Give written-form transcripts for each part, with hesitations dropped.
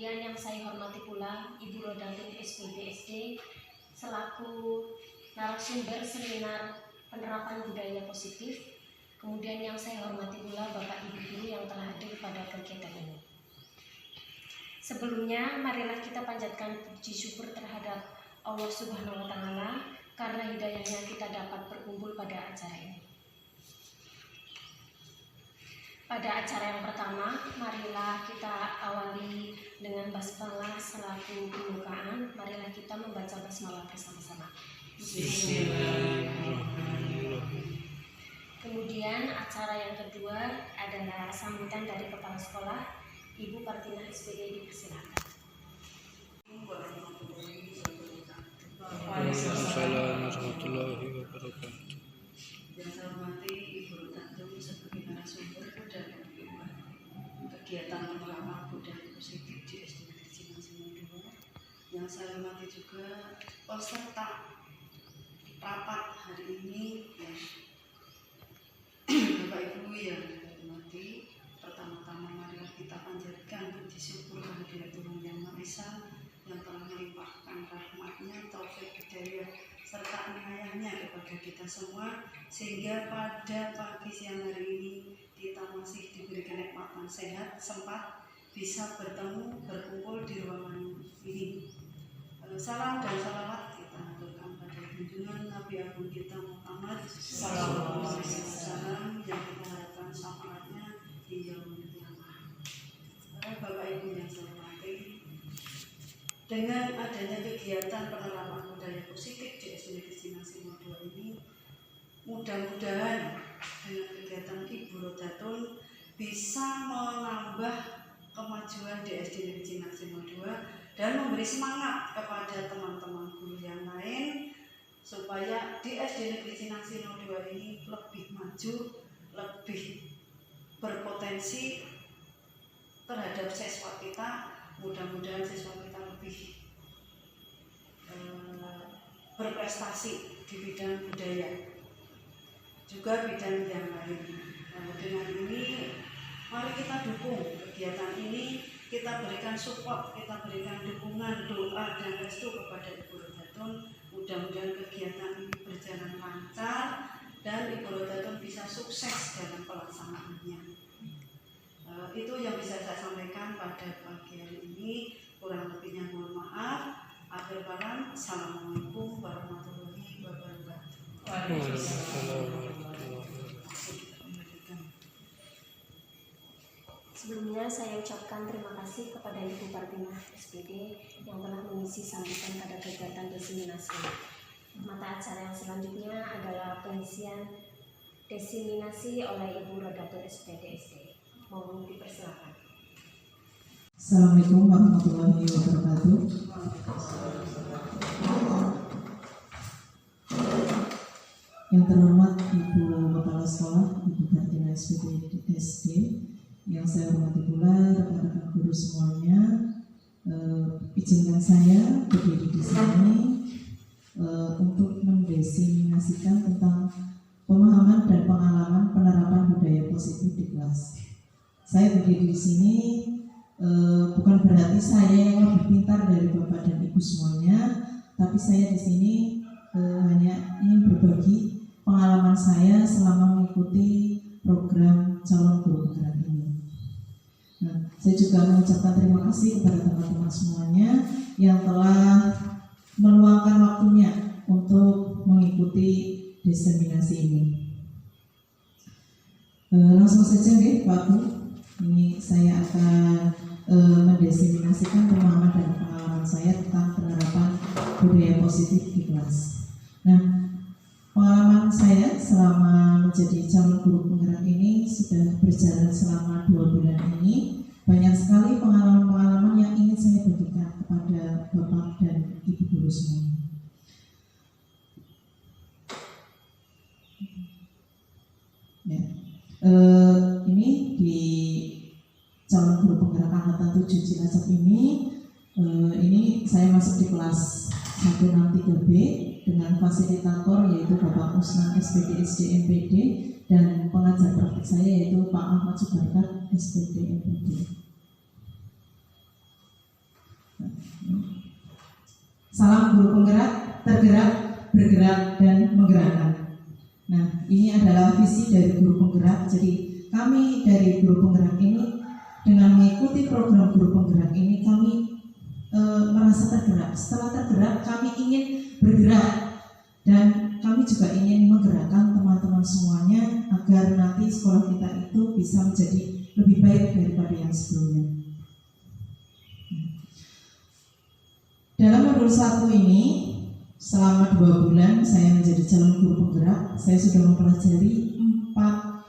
Kemudian yang saya hormati pula Ibu Rodatul SPD SD selaku narasumber seminar penerapan budaya positif. Kemudian yang saya hormati pula Bapak Ibu guru yang telah hadir pada kegiatan ini. Sebelumnya, marilah kita panjatkan puji syukur terhadap Allah Subhanahu wa Ta'ala karena hidayahnya kita dapat berkumpul pada acara ini. Pada acara yang pertama, marilah kita awali dengan basmalah selaku pembukaan. Marilah kita membaca basmalah bersama-sama. Bismillahirrahmanirrahim. Kemudian acara yang kedua adalah sambutan dari Kepala Sekolah, Ibu Partina SPD, dipersilakan. Waalaikumsalam warahmatullahi wabarakatuh. Yang saya hormati Ibu Rodatul sebagai narasumber dan kegiatan penerapan budaya positif di SD Negeri Cimang 2. Yang saya hormati juga peserta rapat hari ini, ya. Bapak Ibu yang saya hormati, pertama-tama marilah kita panjatkan puji syukur kehadirat Tuhan Yang Maha Esa yang telah melimpahkan rahmat-Nya, taufik, hidayah serta inayahnya kepada kita semua, sehingga pada pagi siang hari ini kita masih diberi kenikmatan sehat, sempat bisa bertemu, berkumpul di ruangan ini. Salam dan salawat kita haturkan pada junjungan Nabi Agung kita Muhammad sallallahu alaihi wasallam yang kita harapkan syafaatnya di yaumul qiyamah. Bapak Ibu yang saya hormati, dengan adanya kegiatan penerapan budaya positif di SD Negeri Cimang 2 ini, mudah-mudahan dengan kegiatan Ibu Rodatul bisa menambah kemajuan di SD Negeri Cimang 2 dan memberi semangat kepada teman-teman guru yang lain supaya di SD Negeri Cimang 2 ini lebih maju, lebih berpotensi terhadap siswa kita. Mudah-mudahan siswa kita lebih berprestasi di bidang budaya, juga bidang yang lain. Dengan ini, mari kita dukung kegiatan ini, kita berikan support, kita berikan dukungan, doa dan restu kepada Ibu Rodatul. Mudah-mudahan kegiatan ini berjalan lancar dan Ibu Rodatul bisa sukses dalam pelaksanaannya. Itu yang bisa saya sampaikan pada pagi hari ini. Kurang lebihnya mohon maaf. Akhir kalam, assalamualaikum warahmatullahi wabarakatuh. Sebelumnya saya ucapkan terima kasih kepada Ibu Partina SPD yang telah mengisi sambutan pada kegiatan diseminasi. Mata acara yang selanjutnya adalah pengisian diseminasi oleh Ibu Rodatul SPD SD. Mohon dipersilakan. Assalamualaikum warahmatullahi wabarakatuh. Yang terhormat Ibu Kepala Sekolah, Ibu Partina SPD SD, yang saya hormati pula rekan-rekan guru semuanya, izinkan saya berdiri di sini untuk mendiseminasikan tentang pemahaman dan pengalaman penerapan budaya positif di kelas. Saya berdiri di sini bukan berarti saya yang lebih pintar dari Bapak dan Ibu semuanya, tapi saya di sini hanya ingin berbagi pengalaman saya selama mengikuti program calon guru penggerak ini. Nah, saya juga mengucapkan terima kasih kepada teman-teman semuanya yang telah meluangkan waktunya untuk mengikuti diseminasi ini. Langsung saja Pak Bu. Ini saya akan mendiseminasikan pemahaman dan pengalaman saya tentang penerapan budaya positif di kelas. Nah, pengalaman saya selama menjadi calon guru penggerak ini sudah berjalan selama 2 bulan ini. Banyak sekali pengalaman-pengalaman yang ingin saya bagikan kepada Bapak dan Ibu guru semua. Ya. Ini di calon guru penggerak angkatan 7 Cilacap ini saya masuk di kelas 163B dengan fasilitator yaitu Bapak Usman SPD SD MPD dan pengajar praktik saya yaitu Pak Ahmad Subarkat SPD MPD. Salam guru penggerak, tergerak, bergerak, dan menggerakkan. Nah, ini adalah visi dari guru penggerak. Jadi kami dari guru penggerak ini dengan mengikuti program guru penggerak ini kami merasa tergerak. Setelah tergerak kami ingin bergerak dan kami juga ingin menggerakkan teman-teman semuanya agar nanti sekolah kita itu bisa menjadi lebih baik daripada yang sebelumnya. Dalam modul 1 ini selama 2 bulan saya menjadi calon guru penggerak. Saya sudah mempelajari 4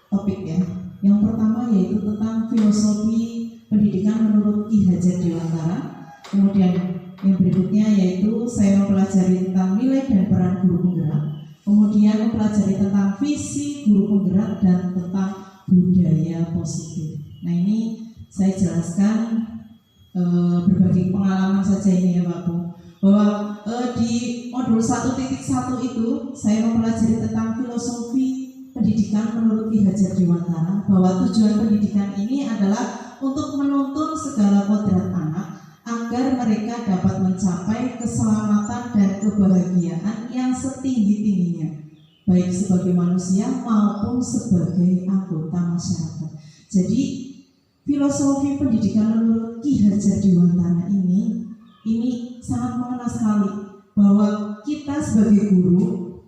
topik ya. Yang pertama yaitu tentang filosofi pendidikan menurut Ki Hajar Dewantara. Kemudian yang berikutnya yaitu saya mempelajari tentang nilai dan peran guru penggerak. Kemudian mempelajari tentang visi guru penggerak dan tentang budaya positif. Nah, ini saya jelaskan berbagi pengalaman saja ini ya Pak Bu, bahwa di modul 1.1 itu saya mempelajari tentang filosofi pendidikan menurut Ki Hajar Dewantara, bahwa tujuan pendidikan ini adalah untuk menuntun segala kodrat anak agar mereka dapat mencapai keselamatan dan kebahagiaan yang setinggi-tingginya, baik sebagai manusia maupun sebagai anggota masyarakat. Jadi filosofi pendidikan menurut Ki Hajar Dewantara ini sangat mengena sekali, bahwa kita sebagai guru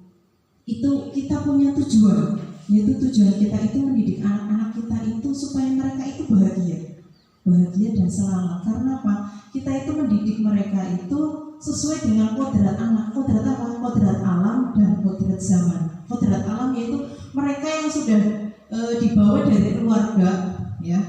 itu kita punya tujuan, yaitu tujuan kita itu mendidik anak-anak kita itu supaya mereka itu bahagia dan selamat. Karena apa? Kita itu mendidik mereka itu sesuai dengan kodrat anak. Kodrat apa? Kodrat alam dan kodrat zaman. Kodrat alam yaitu mereka yang sudah dibawa dari keluarga, ya,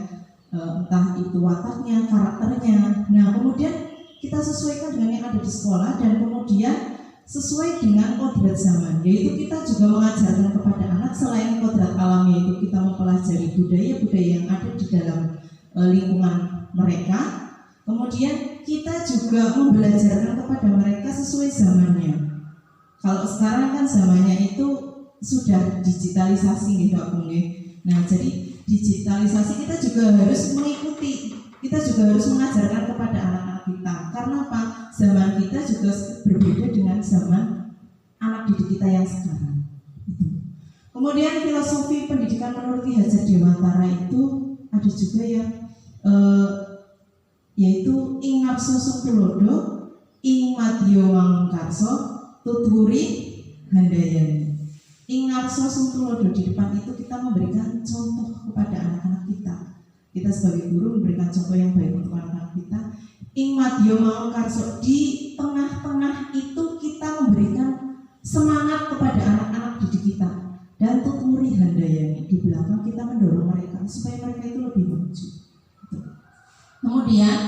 entah itu wataknya, karakternya. Nah, kemudian kita sesuaikan dengan yang ada di sekolah dan kemudian sesuai dengan kodrat zaman, yaitu kita juga mengajarkan kepada anak selain kodrat alam, yaitu kita mempelajari budaya-budaya yang ada di dalam lingkungan mereka. Kemudian kita juga membelajarkan kepada mereka sesuai zamannya. Kalau sekarang kan zamannya itu sudah digitalisasi gitu Pak Bung. Nah, jadi digitalisasi kita juga harus mengikuti. Kita juga harus mengajarkan kepada anak-anak kita. Karena apa? Zaman kita juga berbeda dengan zaman anak didik kita yang sekarang. Kemudian filosofi pendidikan menurut Ki Hajar Dewantara itu ada juga yang yaitu ing ngapso tulodo, ing madya mangkarso, tuturi handayani. Ing ngapso tulodo, di depan itu kita memberikan contoh kepada anak-anak kita. Kita sebagai guru memberikan contoh yang baik untuk anak-anak kita. Ing madya mangkarso, di tengah-tengah itu kita memberikan semangat kepada anak-anak didik kita. Dan tuturi handayani, di belakang kita mendorong mereka supaya mereka itu lebih maju. Kemudian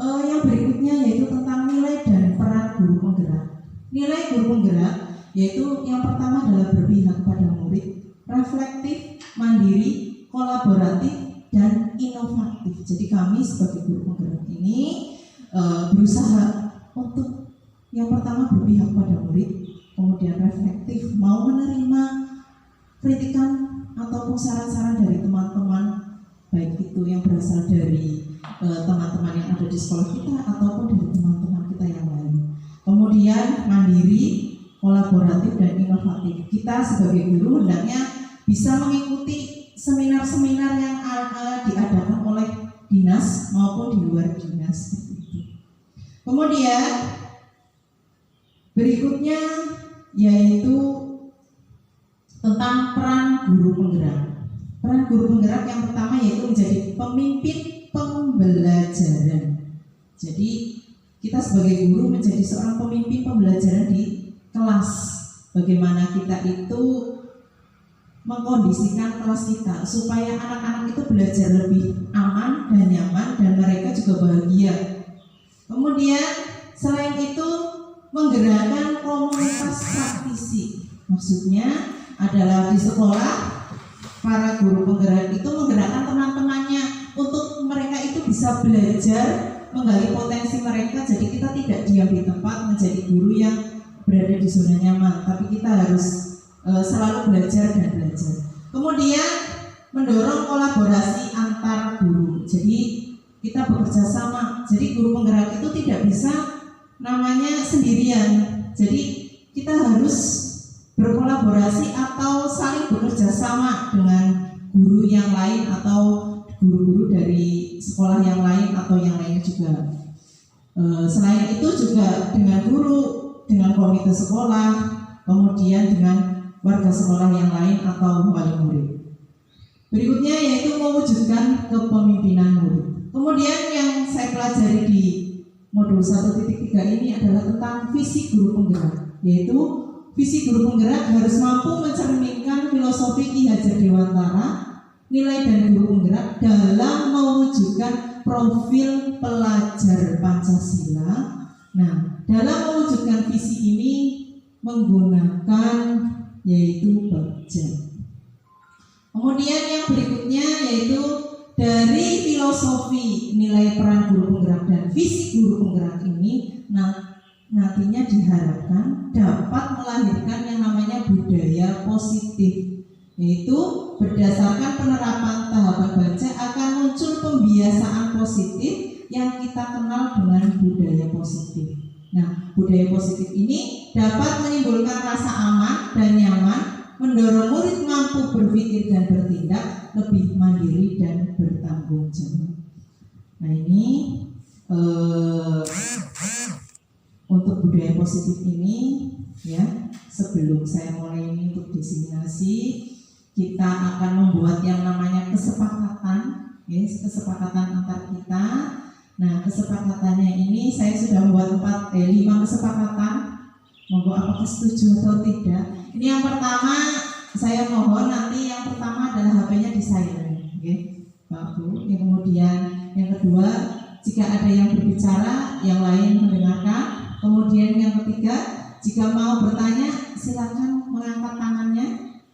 yang berikutnya yaitu tentang nilai dan peran guru penggerak. Nilai guru penggerak yaitu yang pertama adalah berpihak kepada murid, reflektif, mandiri, kolaboratif, dan inovatif. Jadi kami sebagai guru penggerak ini berusaha untuk yang pertama berpihak pada murid, kemudian reflektif, mau menerima kritikan ataupun saran-saran dari teman-teman, baik itu yang berasal dari teman-teman yang ada di sekolah kita ataupun dari teman-teman kita yang lain. Kemudian mandiri, kolaboratif, dan inovatif. Kita sebagai guru hendaknya bisa mengikuti seminar-seminar yang diadakan oleh dinas maupun di luar dinas. Kemudian berikutnya yaitu tentang peran guru penggerak. Peran guru penggerak yang pertama yaitu menjadi pemimpin pembelajaran. Jadi kita sebagai guru menjadi seorang pemimpin pembelajaran di kelas. Bagaimana kita itu mengkondisikan kelas kita supaya anak-anak itu belajar lebih aman dan nyaman dan mereka juga bahagia. Kemudian selain itu menggerakkan komunitas praktisi. Maksudnya adalah di sekolah para guru penggerak itu menggerakkan teman-temannya untuk mereka itu bisa belajar menggali potensi mereka. Jadi kita tidak diam di tempat menjadi guru yang berada di zona nyaman, tapi kita harus selalu belajar dan belajar. Kemudian mendorong kolaborasi antar guru. Jadi kita bekerja sama. Jadi guru penggerak itu tidak bisa namanya sendirian. Jadi kita harus berkolaborasi atau saling bekerja sama dengan guru yang lain atau guru-guru dari sekolah yang lain atau yang lain juga. Selain itu juga dengan guru, dengan komite sekolah, kemudian dengan warga sekolah yang lain atau wali murid. Berikutnya yaitu mewujudkan kepemimpinan murid. Kemudian yang saya pelajari di modul 1.3 ini adalah tentang visi guru penggerak, yaitu visi guru penggerak harus mampu mencerminkan filosofi Ki Hajar Dewantara, nilai dan guru penggerak dalam mewujudkan profil pelajar Pancasila. Nah, dalam mewujudkan visi ini menggunakan yaitu Bagja. Kemudian yang berikutnya yaitu dari filosofi nilai peran guru penggerak dan visi guru penggerak ini nantinya diharapkan dapat melahirkan yang namanya budaya positif, yaitu berdasarkan penerapan tahapan Bagja akan muncul pembiasaan positif yang kita kenal dengan budaya positif. Nah, budaya positif ini dapat menimbulkan rasa aman dan nyaman, mendorong murid mampu berpikir dan bertindak lebih mandiri dan bertanggung jawab. Nah, ini untuk budaya positif ini ya, sebelum saya mulai ini untuk diseminasi, kita akan membuat yang namanya kesepakatan, kesepakatan antar kita. Nah, kesepakatannya ini saya sudah membuat 5 kesepakatan. Monggo apakah setuju atau tidak? Ini yang pertama, saya mohon nanti yang pertama adalah HP-nya di silent, Pak Bu. Yang kemudian yang kedua, jika ada yang berbicara, yang lain mendengarkan. Kemudian yang ketiga, jika mau bertanya, silakan mengangkat tangannya.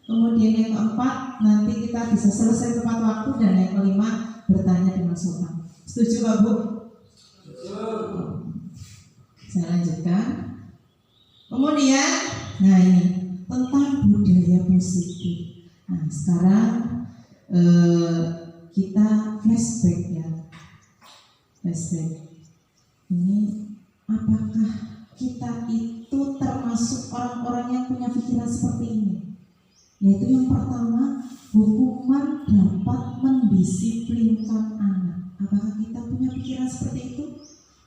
Kemudian yang keempat, nanti kita bisa selesai tepat waktu. Dan yang kelima, bertanya dengan sopan. Setuju Pak Bu? Saya lanjutkan. Kemudian, nah ini tentang budaya positif. Nah, sekarang kita flashback ya. Flashback. Ini apakah kita itu termasuk orang-orang yang punya pikiran seperti ini? Yaitu yang pertama, hukuman dapat mendisiplinkan anak. Apakah kita punya pikiran seperti itu?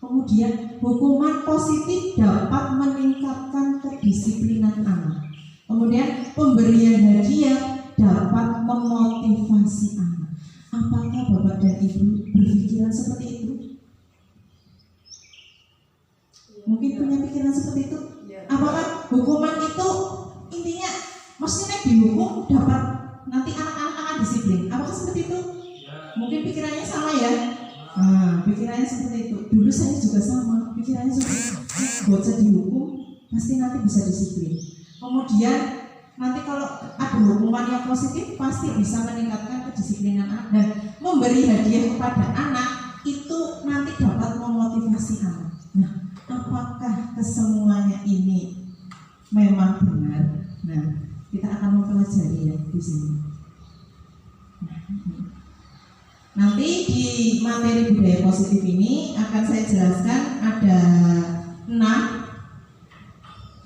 Kemudian hukuman positif dapat meningkatkan kedisiplinan anak. Kemudian pemberian hadiah dapat memotivasi anak. Apakah Bapak dan Ibu berpikiran seperti itu? Mungkin punya pikiran seperti itu? Apakah hukuman itu intinya maksudnya dihukum dapat nanti anak-anak akan disiplin? Apakah seperti itu? Mungkin pikirannya sama ya? Nah, pikirannya seperti itu. Dulu saya juga sama, pikirannya seperti itu. Bocah dihukum pasti nanti bisa disiplin. Kemudian nanti kalau ada hukuman yang positif pasti bisa meningkatkan kedisiplinan anak, dan memberi hadiah kepada anak itu nanti dapat memotivasi anak. Nah, apakah kesemuanya ini memang benar? Nah, kita akan mempelajari ya di sini. Nanti di materi budaya positif ini akan saya jelaskan ada 6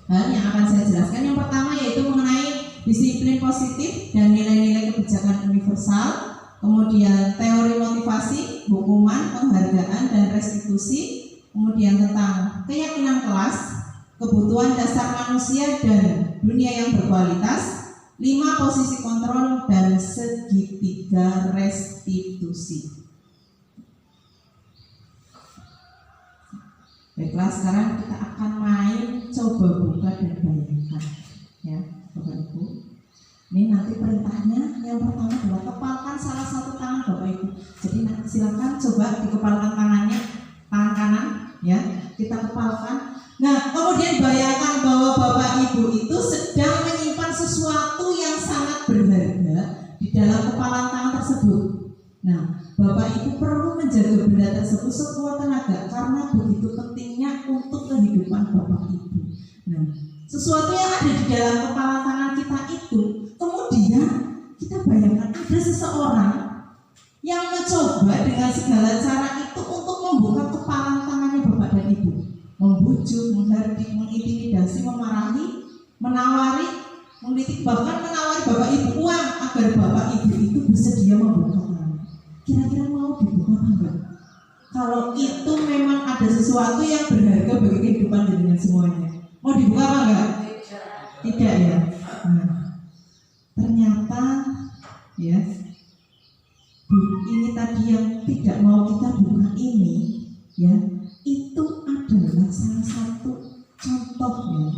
hal yang akan saya jelaskan. Yang pertama yaitu mengenai disiplin positif dan nilai-nilai kebijakan universal. Kemudian teori motivasi, hukuman, penghargaan, dan restitusi. Kemudian tentang keyakinan kelas, kebutuhan dasar manusia dan dunia yang berkualitas. 5 posisi kontrol dan segitiga restitusi. Baiklah, sekarang kita akan main coba buka dan bayangkan ya Bapak Ibu. Ini nanti perintahnya yang pertama adalah kepalkan salah satu tangan Bapak Ibu. Jadi nanti silakan coba dikepalkan tangannya, tangan kanan ya, kita kepalkan. Nah, kemudian bayangkan bahwa Bapak Ibu itu sedang menyimpan sesuatu yang sangat berharga di dalam kepalan tangan tersebut. Nah, Bapak Ibu perlu menjaga benda tersebut sekuat tenaga karena begitu pentingnya untuk kehidupan Bapak Ibu. Nah, sesuatu yang ada di dalam kepalan tangan kita itu, kemudian kita bayangkan ada seseorang yang mencoba dengan segala cara membujuk, menghardik, mengintimidasi, memarahi, menawari, mengkritik, bahkan menawari bapak ibu uang agar bapak ibu itu bersedia membuka tangan. Kira-kira mau dibuka apa enggak? Kalau itu memang ada sesuatu yang berharga bagi kehidupan dengan semuanya, mau dibuka apa enggak? Tidak ya. Nah, ternyata ya, ini tadi yang tidak mau kita buka ini, ya, itu adalah salah satu contoh ya,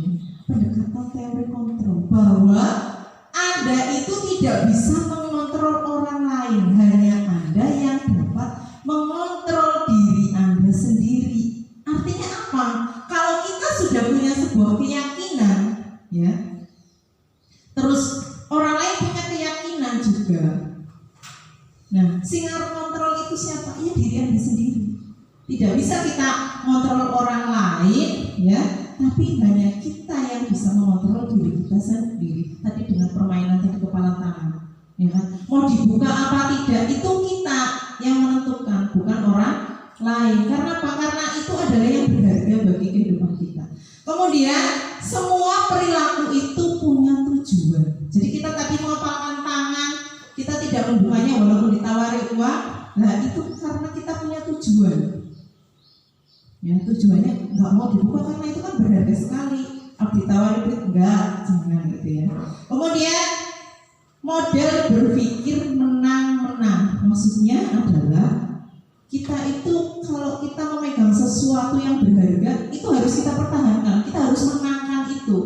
pendekatan teori kontrol, bahwa Anda itu tidak bisa mengontrol orang lain, hanya Anda yang dapat mengontrol diri Anda sendiri. Artinya apa? Kalau kita sudah punya sebuah keyakinan, ya, terus orang lain punya keyakinan juga. Nah, sing harus kontrol itu siapa? Ya diri Anda sendiri. Tidak bisa kita mengontrol orang lain, ya, tapi hanya kita yang bisa mengontrol diri kita sendiri. Tadi dengan permainan tadi kepala tangan, ya kan? Mau dibuka apa tidak itu kita yang menentukan, bukan orang lain. Karena apa? Karena itu adalah yang berharga bagi kehidupan kita. Kemudian semua perilaku itu punya tujuan. Jadi kita tadi mengepalkan tangan, kita tidak membukanya walaupun ditawari uang. Nah itu karena kita punya tujuan. Ya, tujuannya nggak mau dibuka karena itu kan berharga sekali. Ditawari duit enggak, jangan gitu ya. Kemudian model berpikir menang-menang, maksudnya adalah kita itu kalau kita memegang sesuatu yang berharga itu harus kita pertahankan, kita harus menangkan itu.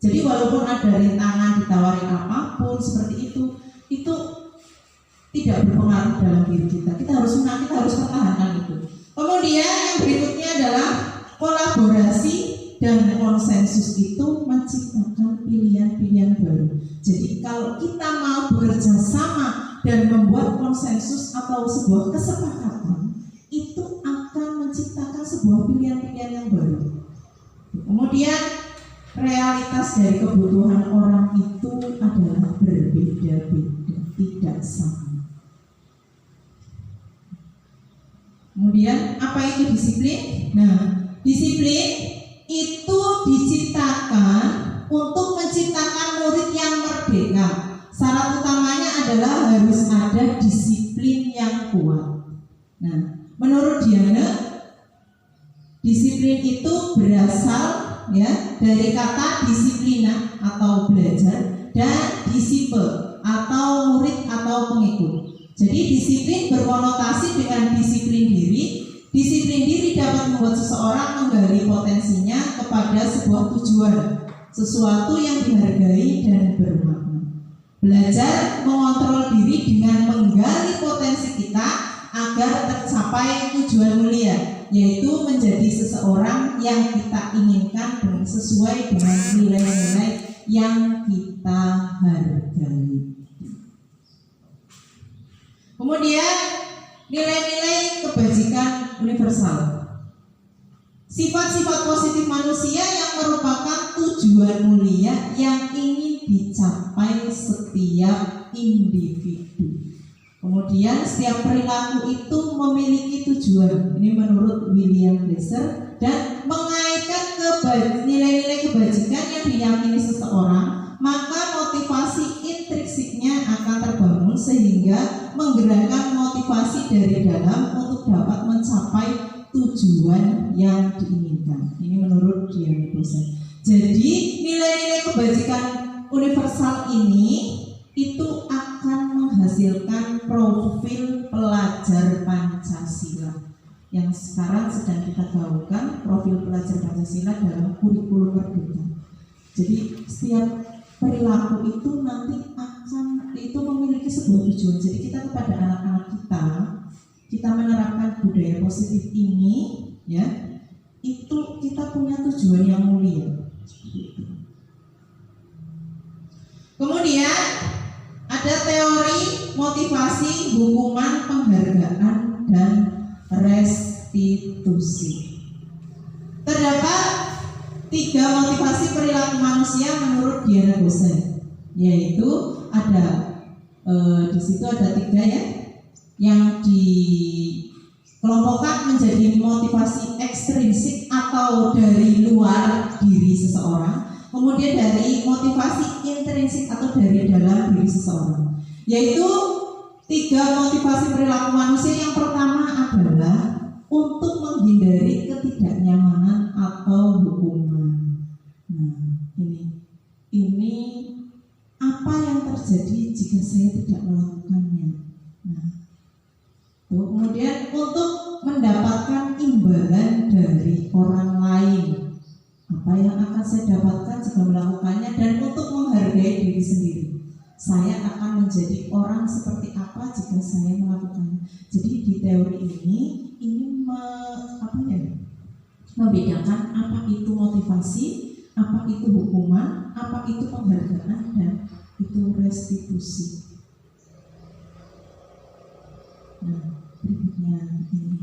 Jadi walaupun ada rintangan, ditawari apapun seperti itu tidak berpengaruh dalam diri kita. Kita harus menang, kita harus pertahankan itu. Kemudian yang berikutnya adalah kolaborasi dan konsensus itu menciptakan pilihan-pilihan baru. Jadi kalau kita mau bekerja sama dan membuat konsensus atau sebuah kesepakatan, itu akan menciptakan sebuah pilihan-pilihan yang baru. Kemudian realitas dari kebutuhan orang itu adalah berbeda-beda, tidak sama. Kemudian apa itu disiplin? Nah, disiplin itu diciptakan untuk menciptakan murid yang merdeka. Syarat utamanya adalah harus ada disiplin yang kuat. Nah, menurut Diana, disiplin itu berasal ya dari kata disiplina atau belajar dan disiple atau murid atau pengikut. Jadi disiplin berkonotasi dengan disiplin diri. Disiplin diri dapat membuat seseorang menggali potensinya kepada sebuah tujuan, sesuatu yang dihargai dan bermakna. Belajar mengontrol diri dengan menggali potensi kita agar tercapai tujuan mulia, yaitu menjadi seseorang yang kita inginkan dan sesuai dengan nilai-nilai yang kita hargai. Kemudian nilai-nilai kebajikan universal. Sifat-sifat positif manusia yang merupakan tujuan mulia yang ingin dicapai setiap individu. Kemudian setiap perilaku itu memiliki tujuan. Ini menurut William Glasser, dan mengaitkan nilai-nilai kebajikan yang diyakini seseorang, maka motivasi intrinsiknya akan terbangun sehingga menggerakkan motivasi dari dalam untuk dapat mencapai tujuan yang diinginkan. Ini menurut Diana Dosen. Jadi nilai-nilai kebajikan universal ini itu akan menghasilkan profil pelajar Pancasila yang sekarang sedang kita gaungkan, profil pelajar Pancasila dalam kurikulum merdeka. Jadi setiap perilaku itu nanti akan itu memiliki sebuah tujuan. Jadi kita kepada anak-anak kita menerapkan budaya positif ini, ya, itu kita punya tujuan yang mulia. Kemudian ada teori motivasi, hukuman, penghargaan, dan restitusi. Terdapat 3 motivasi perilaku manusia menurut Diana Dosen, yaitu ada di situ ada 3 ya, yang dikelompokkan menjadi motivasi ekstrinsik atau atau dari luar diri seseorang, kemudian dari motivasi intrinsik atau dari dalam diri seseorang. Yaitu 3 motivasi perilaku manusia. Yang pertama adalah untuk menghindari ketidaknyamanan atau hukuman. Nah, ini apa yang terjadi jika saya tidak melakukannya. Nah, kemudian untuk mendapatkan imbalan dari orang lain, apa yang akan saya dapatkan jika melakukannya, dan untuk menghargai diri sendiri, saya akan menjadi orang seperti apa jika saya melakukannya. Jadi di teori ini membedakan apa itu motivasi, apa itu hukuman, apa itu penghargaan, dan itu restitusi. Nah, berikutnya ini.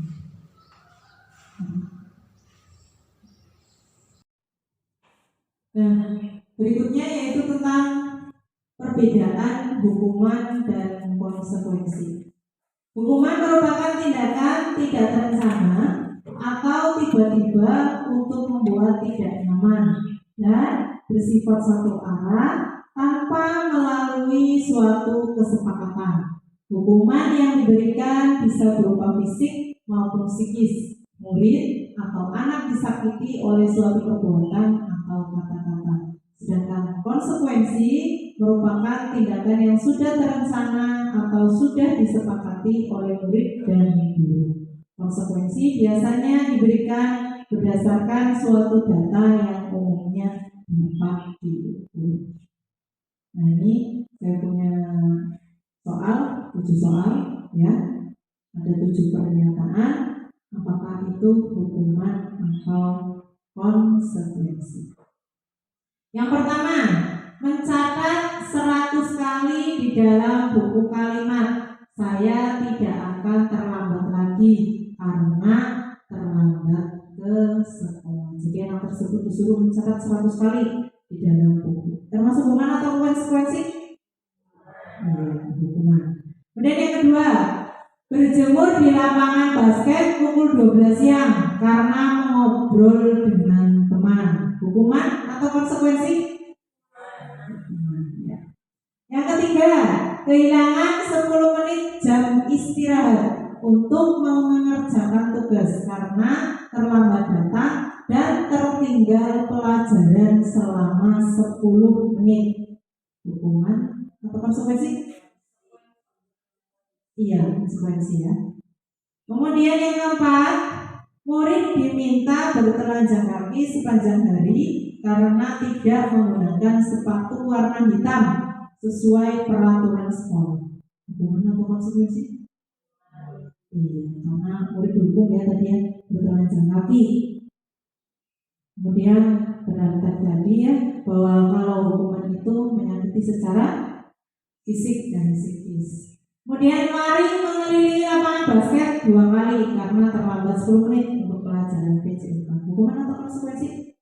Nah, berikutnya yaitu tentang perbedaan hukuman dan konsekuensi. Hukuman merupakan tindakan tidak terencana atau tiba-tiba untuk membuat tidak nyaman dan bersifat satu arah tanpa melalui suatu kesepakatan. Hukuman yang diberikan bisa berupa fisik maupun psikis. Murid atau anak disakiti oleh suatu perbuatan atau kata-kata. Sedangkan konsekuensi merupakan tindakan yang sudah terencana atau sudah disepakati oleh murid dan guru. Konsekuensi biasanya diberikan berdasarkan suatu data yang umumnya dapat diukur. Nah, ini saya punya 7 soal ya. Ada 7 pernyataan, apakah itu hukuman atau konsekuensi. Yang pertama, mencatat 100 kali di dalam buku kalimat, saya tidak akan terlambat lagi karena terlambat ke sekolah. Jadi anak tersebut disuruh mencatat 100 kali di dalam buku. Termasuk hukuman atau konsekuensi? Hukuman. Kemudian yang kedua, berjemur di lapangan basket pukul 12 siang karena mengobrol dengan teman. Hukuman atau konsekuensi? Ya. Yang ketiga, kehilangan 10 menit jam istirahat untuk mengerjakan tugas karena terlambat datang dan tertinggal pelajaran selama 10 menit. Hukuman atau konsekuensi? Iya, konsekuensi ya. Kemudian yang keempat, murid diminta bertelanjang kaki sepanjang hari karena tidak menggunakan sepatu warna hitam sesuai peraturan sekolah. Hukuman atau konsekuensi? Iya, karena murid dihukum ya tadi ya, bertelanjang kaki. Kemudian benar tadi ya bahwa kalau hukuman itu menyakiti secara fisik dan psikis. Kemudian lari mengelilingi lapangan basket 2 kali karena terlambat 10 menit untuk pelajaran PJK. Hukuman atau konsekuensi?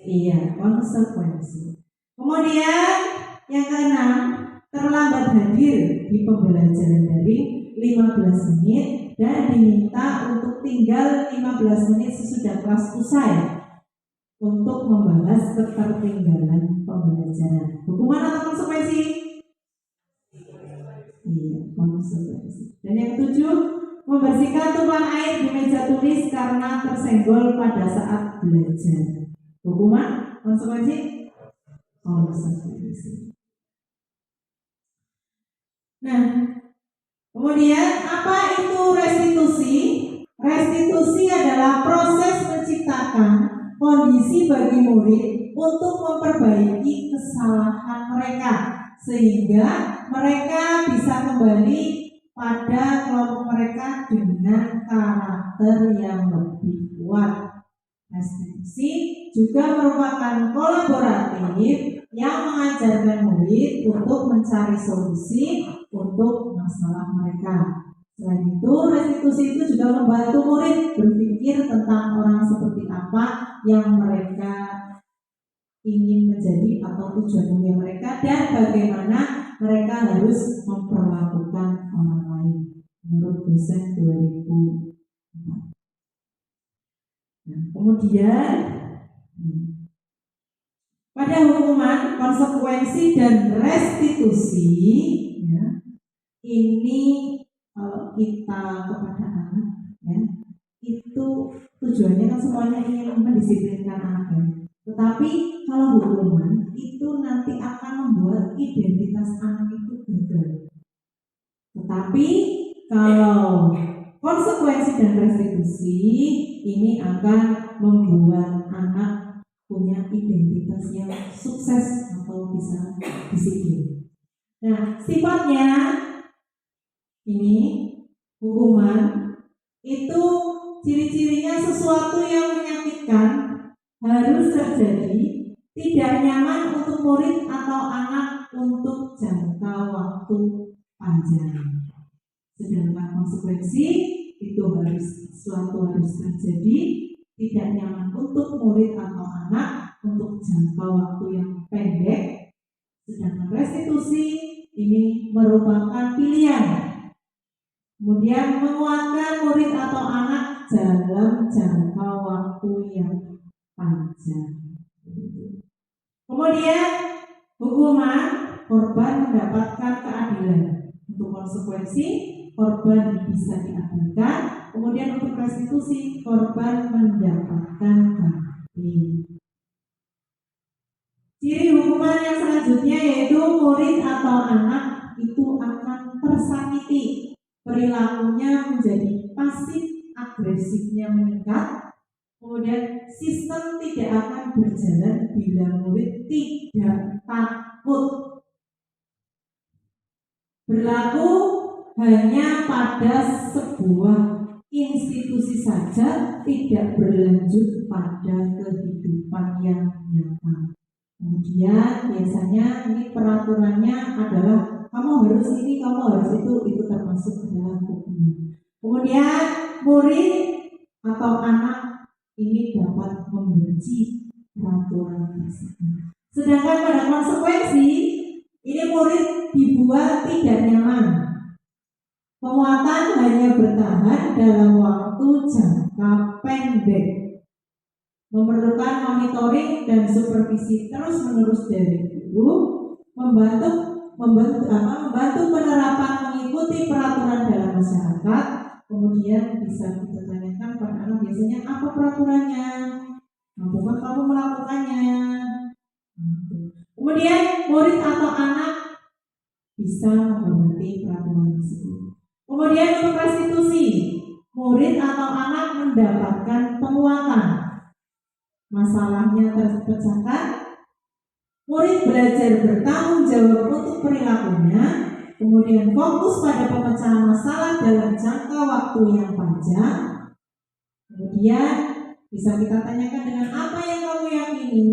Iya, konsekuensi. Kemudian yang keenam, terlambat hadir di pembelajaran daring 15 menit dan diminta untuk tinggal 15 menit sesudah kelas usai untuk membalas ketertinggalan pembelajaran. Hukuman atau konsekuensi? Iya, konsekuensi. Dan yang 7, membersihkan tumpahan air di meja tulis karena tersenggol pada saat belajar. Hukuman, konsekuensi? Konsekuensi. Nah, kemudian apa itu restitusi? Restitusi adalah proses menciptakan kondisi bagi murid untuk memperbaiki kesalahan mereka sehingga mereka bisa kembali pada kelompok mereka dengan karakter yang lebih kuat. Restitusi juga merupakan kolaboratif yang mengajarkan murid untuk mencari solusi untuk masalah mereka. Selain itu, restitusi itu juga membantu murid berpikir tentang orang seperti apa yang mereka ingin menjadi atau tujuan mulia mereka dan bagaimana mereka harus memperlakukan orang lain menurut dosen 2004. Nah, kemudian pada hukuman, konsekuensi dan restitusi, ya, ini kalau kita kepada anak, ya, itu tujuannya kan semuanya ingin mendisiplinkan anak, ya. Tetapi kalau hukuman itu nanti akan membuat identitas anak itu gagal. Tetapi kalau konsekuensi dan restitusi ini akan membuat anak punya identitas yang sukses atau bisa disiplin. Nah, sifatnya ini hukuman itu ciri-cirinya sesuatu yang menyakitkan harus terjadi, tidak nyaman untuk murid atau anak untuk jangka waktu panjang. Sedangkan konsekuensi itu sesuatu harus terjadi, tidak nyaman untuk murid atau anak untuk jangka waktu yang pendek. Sedangkan restitusi ini merupakan pilihan, kemudian menguatkan murid atau anak dalam jangka waktu yang panjang. Kemudian hukuman, korban mendapatkan keadilan. Untuk konsekuensi, korban bisa diabaikan. Kemudian untuk restitusi, korban mendapatkan ganti. Ciri hukuman yang selanjutnya yaitu murid atau anak itu akan tersakiti, perilakunya menjadi pasif, agresifnya meningkat. Kemudian sistem tidak akan berjalan bila murid tidak takut. Berlaku hanya pada sebuah institusi saja, tidak berlanjut pada kehidupan yang nyata. Kemudian biasanya ini peraturannya adalah kamu harus ini, kamu harus itu termasuk adalah hukuman. Kemudian murid atau anak ini dapat membenci peraturan tersebut. Sedangkan pada konsekuensi, ini murid dibuat tidak nyaman. Penguatan hanya bertahan dalam waktu jangka pendek. Memerlukan monitoring dan supervisi terus-menerus dari guru, membantu penerapan mengikuti peraturan dalam masyarakat. Kemudian bisa kita tanyakan pada anak biasanya apa peraturannya, mampukah kamu melakukannya. Kemudian murid atau anak bisa menghormati peraturan tersebut. Kemudian untuk restitusi, murid atau anak mendapatkan penguatan, masalahnya terpecahkan, murid belajar bertanggung jawab untuk perilakunya. Kemudian fokus pada pemecahan masalah dalam jangka waktu yang panjang. Kemudian bisa kita tanyakan dengan apa yang kamu yakini,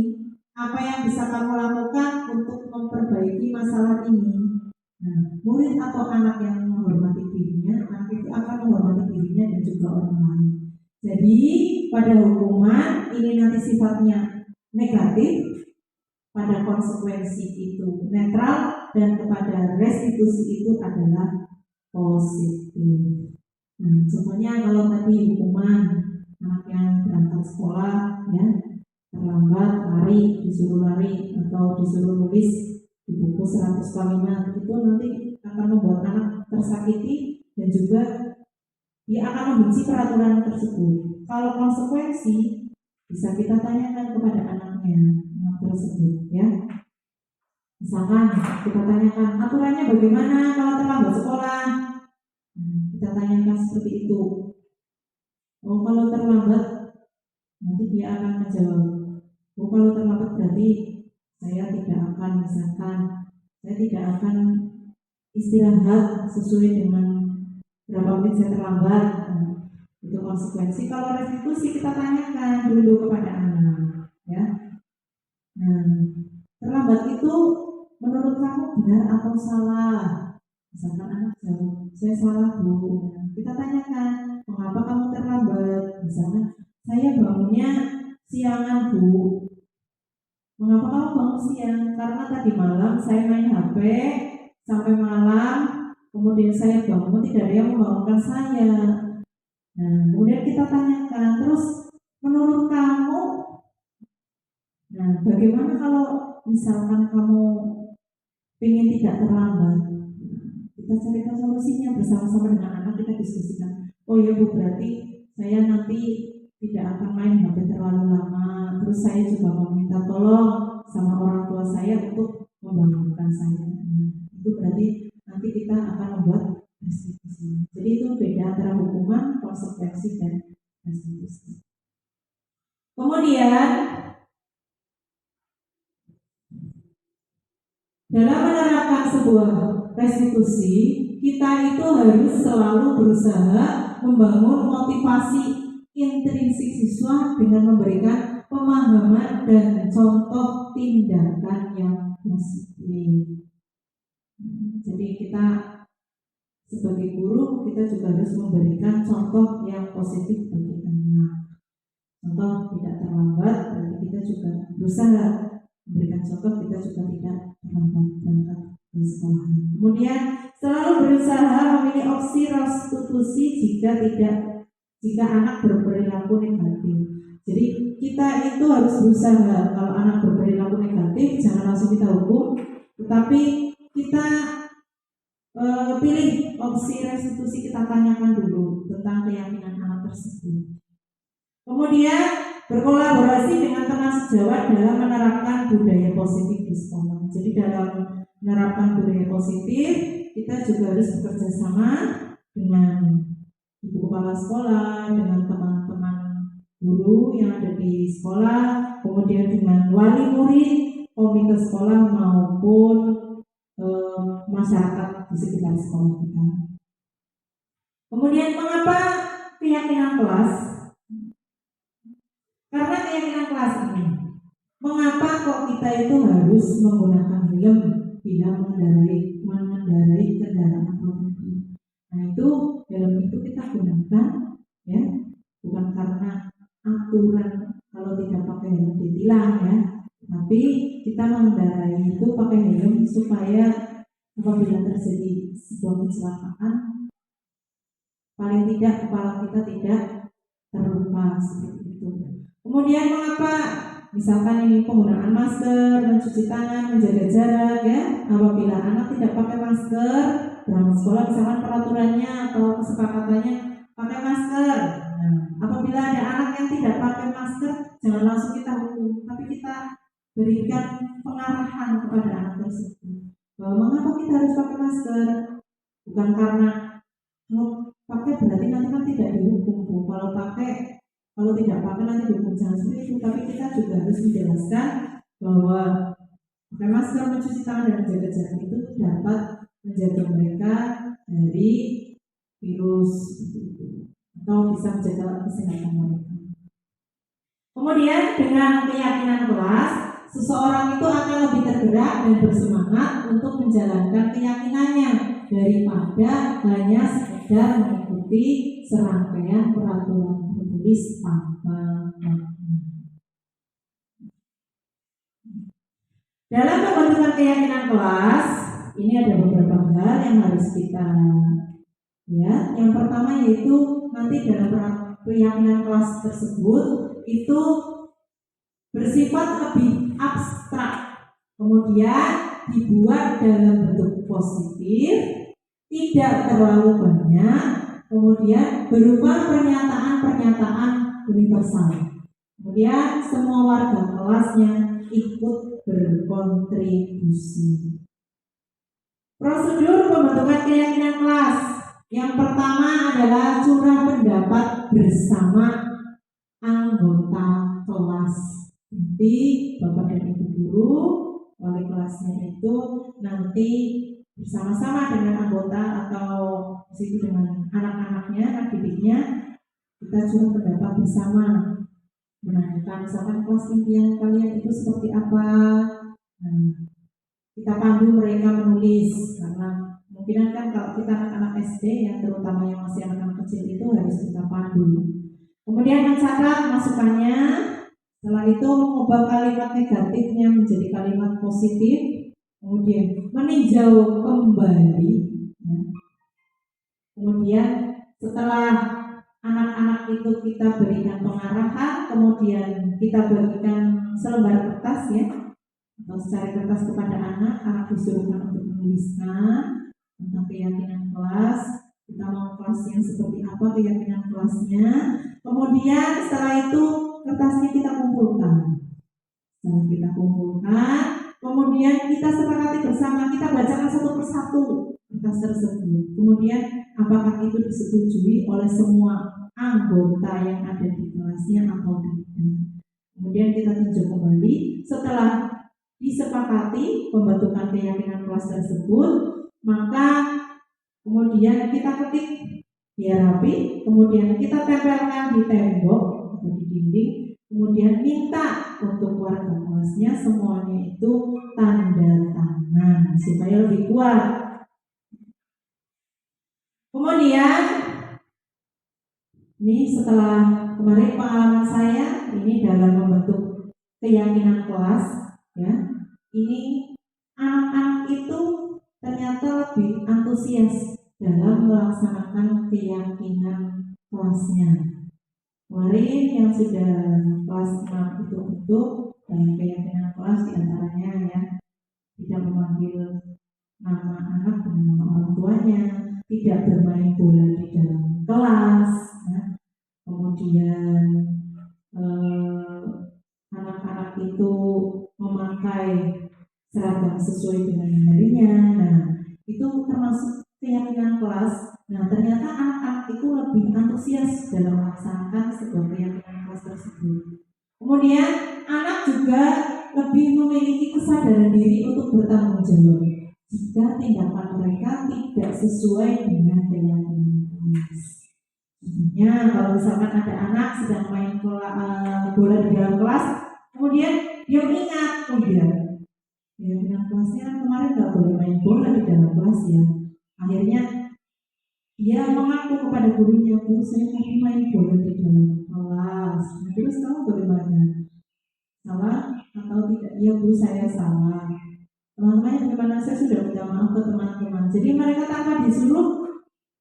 apa yang bisa kamu lakukan untuk memperbaiki masalah ini. Nah, murid atau anak yang menghormati dirinya, anak itu akan menghormati dirinya dan juga orang lain. Jadi pada hukuman ini nanti sifatnya negatif, pada konsekuensi itu netral, dan kepada restitusi itu adalah positif. Nah, contohnya kalau tadi hukuman anak yang berangkat sekolah, ya, terlambat lari, disuruh lari atau disuruh nulis di buku 100 kalimat, itu nanti akan membuat anak tersakiti dan juga dia akan membenci peraturan tersebut. Kalau konsekuensi bisa kita tanyakan kepada anaknya tersebut, ya. Misalkan kita tanyakan aturannya bagaimana kalau terlambat sekolah. Kita tanyakan seperti itu. Oh, kalau terlambat nanti dia akan menjawab, oh kalau terlambat berarti saya tidak akan istirahat sesuai dengan berapa menit saya terlambat. Itu konsekuensi. Kalau restitusi kita tanyakan dulu kepada anak, ya. Nah, terlambat itu menurut kamu benar atau salah? Misalkan anak jawab, saya salah bu. Kita tanyakan, mengapa kamu terlambat? Misalkan, saya bangunnya siangan bu. Mengapa kamu bangun siang? Karena tadi malam saya main HP sampai malam, kemudian saya bangun tidak ada yang membangunkan saya. Nah, kemudian kita tanyakan, terus menurut kamu, nah bagaimana kalau misalkan kamu ingin tidak terlambat? Kita carikan solusinya bersama-sama dengan anak, kita diskusikan. Oh ya Bu, berarti saya nanti tidak akan main HP terlalu lama. Terus saya juga meminta tolong sama orang tua saya untuk membangunkan saya. Itu berarti nanti kita akan membuat restitusi. Jadi itu beda antara hukuman, konsekuensi, dan restitusi. Kemudian dalam menerapkan sebuah restitusi, kita itu harus selalu berusaha membangun motivasi intrinsik siswa dengan memberikan pemahaman dan contoh tindakan yang positif. Jadi kita sebagai guru, kita juga harus memberikan contoh yang positif bagi anak. Contoh tidak terlambat, berarti kita juga berusaha memberikan contoh, kita juga tidak terlambat berangkat ke sekolah. Kemudian selalu berusaha memilih opsi restitusi jika anak berperilaku negatif. Jadi kita itu harus berusaha, kalau anak berperilaku negatif jangan langsung kita hukum, tetapi kita pilih opsi restitusi, kita tanyakan dulu tentang keyakinan anak tersebut. Kemudian berkolaborasi dengan teman sejawat dalam menerapkan budaya positif di sekolah. Jadi dalam menerapkan budaya positif, kita juga harus bekerja sama dengan ibu kepala sekolah, dengan teman-teman guru yang ada di sekolah, kemudian dengan wali murid, komite sekolah maupun masyarakat di sekitar sekolah kita. Kemudian mengapa keyakinan kelas? Karena keyakinan kelas ini, mengapa kok kita itu harus menggunakan helm bila mengendarai kendaraan pribadi? Nah itu helm itu kita gunakan ya, bukan karena aturan kalau tidak pakai helm ditilang ya, tapi kita mengendarai itu pakai helm supaya apabila terjadi sebuah kecelakaan, paling tidak kepala kita tidak terluka seperti itu. Kemudian mengapa misalkan ini penggunaan masker, mencuci tangan, menjaga jarak ya, apabila anak tidak pakai masker dalam sekolah, misalkan peraturannya atau kesepakatannya pakai masker. Nah, apabila ada anak yang tidak pakai masker, jangan langsung kita hukum, tapi kita berikan pengarahan kepada anak tersebut bahwa mengapa kita harus pakai masker, bukan karena kalau pakai berarti nanti kan tidak dihukum Bu. Kalau tidak pakai nanti dihukum, jangan seperti itu. Tapi kita juga harus menjelaskan bahwa pakai masker, mencuci tangan dan menjaga jarak itu dapat menjaga mereka dari virus atau bisa menjaga kesehatan mereka. Kemudian dengan keyakinan kelas, seseorang itu akan lebih tergerak dan bersemangat untuk menjalankan keyakinannya daripada hanya sekedar mengikuti serangkaian peraturan tertulis tanpa makna. Dalam pembentukan keyakinan kelas, ini ada beberapa hal yang harus kita lihat. Yang pertama yaitu nanti dalam keyakinan kelas tersebut itu bersifat lebih abstrak, kemudian dibuat dalam bentuk positif, tidak terlalu banyak, kemudian berupa pernyataan-pernyataan universal. Kemudian semua warga kelasnya ikut berkontribusi. Prosedur pembentukan keyakinan kelas. Yang pertama adalah curah pendapat bersama anggota kelas. Jadi Bapak dan Ibu guru, wali kelasnya itu nanti bersama-sama dengan anggota atau situ dengan anak-anaknya, anak didiknya, kita curah pendapat bersama, menanyakan misalkan kelas impian kalian itu seperti apa. Nah, kita pandu mereka menulis, karena mungkin kan kalau kita anak-anak SD yang terutama yang masih anak-anak kecil itu harus kita pandu. Kemudian mencatat masukannya, setelah itu mengubah kalimat negatifnya menjadi kalimat positif, kemudian meninjau kembali ya. Kemudian setelah anak-anak itu kita berikan pengarahan, kemudian kita berikan selembar kertas ya, atau secara kertas kepada anak disuruhkan untuk menuliskan tentang keyakinan kelas, kita mau kelas yang seperti apa keyakinan kelasnya. Kemudian setelah itu kertasnya kita kumpulkan. Setelah kita kumpulkan, kemudian kita sepakati bersama, kita bacakan satu persatu kertas tersebut. Kemudian apakah itu disetujui oleh semua anggota yang ada di kelasnya atau tidak. Kemudian kita tinjau kembali. Setelah disepakati pembentukan keyakinan kelas tersebut, maka kemudian kita ketik biar rapi, kemudian kita tempelkan di tembok atau di dinding, kemudian minta untuk warga kelasnya semuanya itu tanda tangan supaya lebih kuat. Kemudian ini setelah kemarin pengalaman saya ini dalam membentuk keyakinan kelas ya, ini anak-anak itu ternyata lebih antusias dalam melaksanakan keyakinan kelasnya. Kemarin yang sudah kelas 6 itu dalam keyakinan kelas diantaranya ya, tidak memanggil nama anak dengan nama orang tuanya, tidak bermain bola di dalam kelas ya. Kemudian anak-anak itu memakai seragam sesuai dengan harinya. Nah, itu termasuk keyakinan kelas. Nah, ternyata anak-anak itu lebih antusias dalam melaksanakan sebuah keyakinan kelas tersebut. Kemudian anak juga lebih memiliki kesadaran diri untuk bertanggung jawab jika tindakan mereka tidak sesuai dengan keyakinan kelas. Contohnya kalau misalkan ada anak sedang main bola di dalam kelas, kemudian dia mengingat, keyakinan kelasnya kemarin nggak boleh main bola di dalam kelas ya. Akhirnya dia mengaku kepada gurunya, Bu, saya tadi main bola di dalam kelas. Nah, terus kamu bagaimana? Salah atau tidak? Iya Bu, saya salah. Teman-teman bagaimana? Saya sudah minta maaf ke teman-teman. Jadi mereka tanpa disuruh,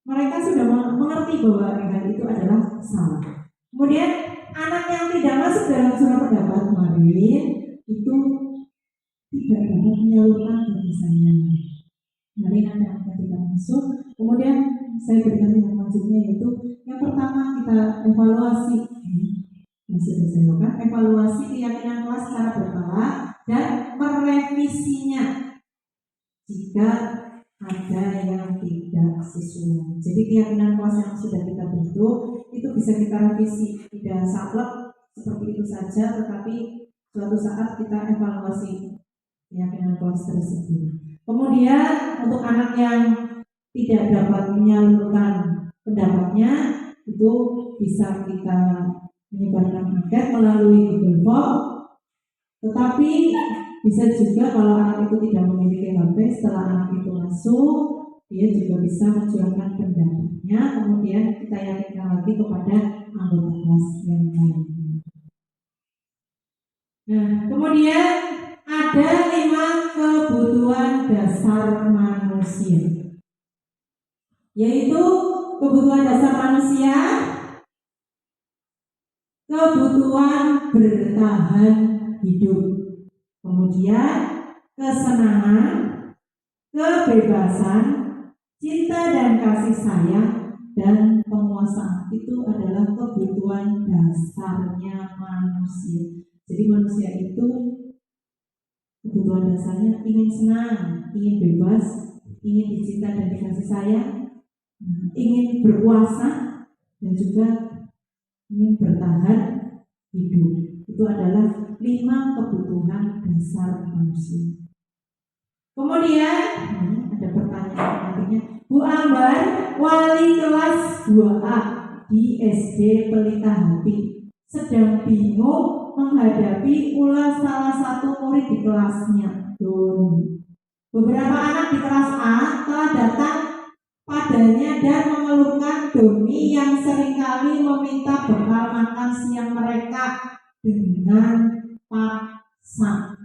mereka sudah mengerti bahwa hal itu adalah salah. Kemudian anak yang tidak masuk dalam surat pendapat kemarin itu tidak dapat menyalurkan gagasannya. Hari anak yang tidak masuk, kemudian saya berikan tindak lanjutnya yaitu yang pertama kita evaluasi. Yang sudah saya lakukan evaluasi keyakinan kelas secara berkala dan merevisinya jika ada yang tidak sesuai. Jadi keyakinan kelas yang sudah kita bentuk itu bisa kita revisi, tidak saklek seperti itu saja, tetapi suatu saat kita evaluasi keyakinan kelas tersebut. Kemudian untuk anak yang tidak dapat menyalurkan pendapatnya itu bisa kita menyebarkan angket melalui Google Form. Tetapi bisa juga kalau anak itu tidak memiliki HP, setelah anak itu masuk, dia juga bisa mencurahkan pendapatnya. Kemudian kita yakinkan lagi kepada anggota kelas yang lain. Nah, kemudian ada 5 kebutuhan dasar manusia, yaitu kebutuhan dasar manusia, kebutuhan bertahan hidup, kemudian kesenangan, kebebasan, cinta dan kasih sayang, dan penguasaan. Itu adalah kebutuhan dasarnya manusia. Jadi manusia itu kebutuhan dasarnya ingin senang, ingin bebas, ingin dicinta dan dikasih sayang, ingin berkuasa, dan juga ingin bertahan hidup. Itu adalah 5 kebutuhan dasar manusia. Kemudian ada pertanyaan artinya, Bu Ambar, wali kelas 2A di SD Pelita Hati, sedang bingung menghadapi ulah salah satu murid di kelasnya, Doni. Beberapa anak di kelas A telah datang padanya dan mengeluhkan Doni yang seringkali meminta bekal makan siang mereka dengan paksa.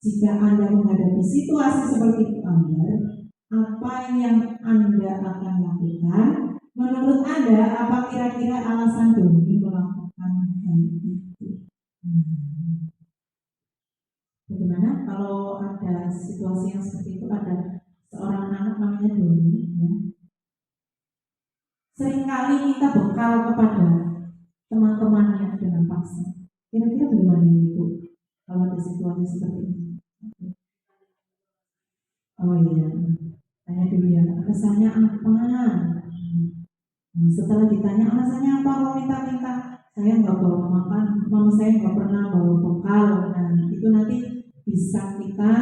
Jika Anda menghadapi situasi seperti itu, Ambar, apa yang Anda akan lakukan? Menurut Anda, apa kira-kira alasan Doni melakukan hal itu? Bagaimana kalau ada situasi yang seperti itu, ada seorang anak namanya Doni, ya, seringkali minta bekal kepada teman-temannya dengan paksa. Kira-kira bagaimana itu kalau ada situasi seperti ini? Oh iya, tanya dulu ya, alasannya apa? Setelah ditanya alasannya apa, mau minta-minta, saya nggak bawa makan, mama saya nggak pernah bawa bekal. Nah, itu nanti bisa kita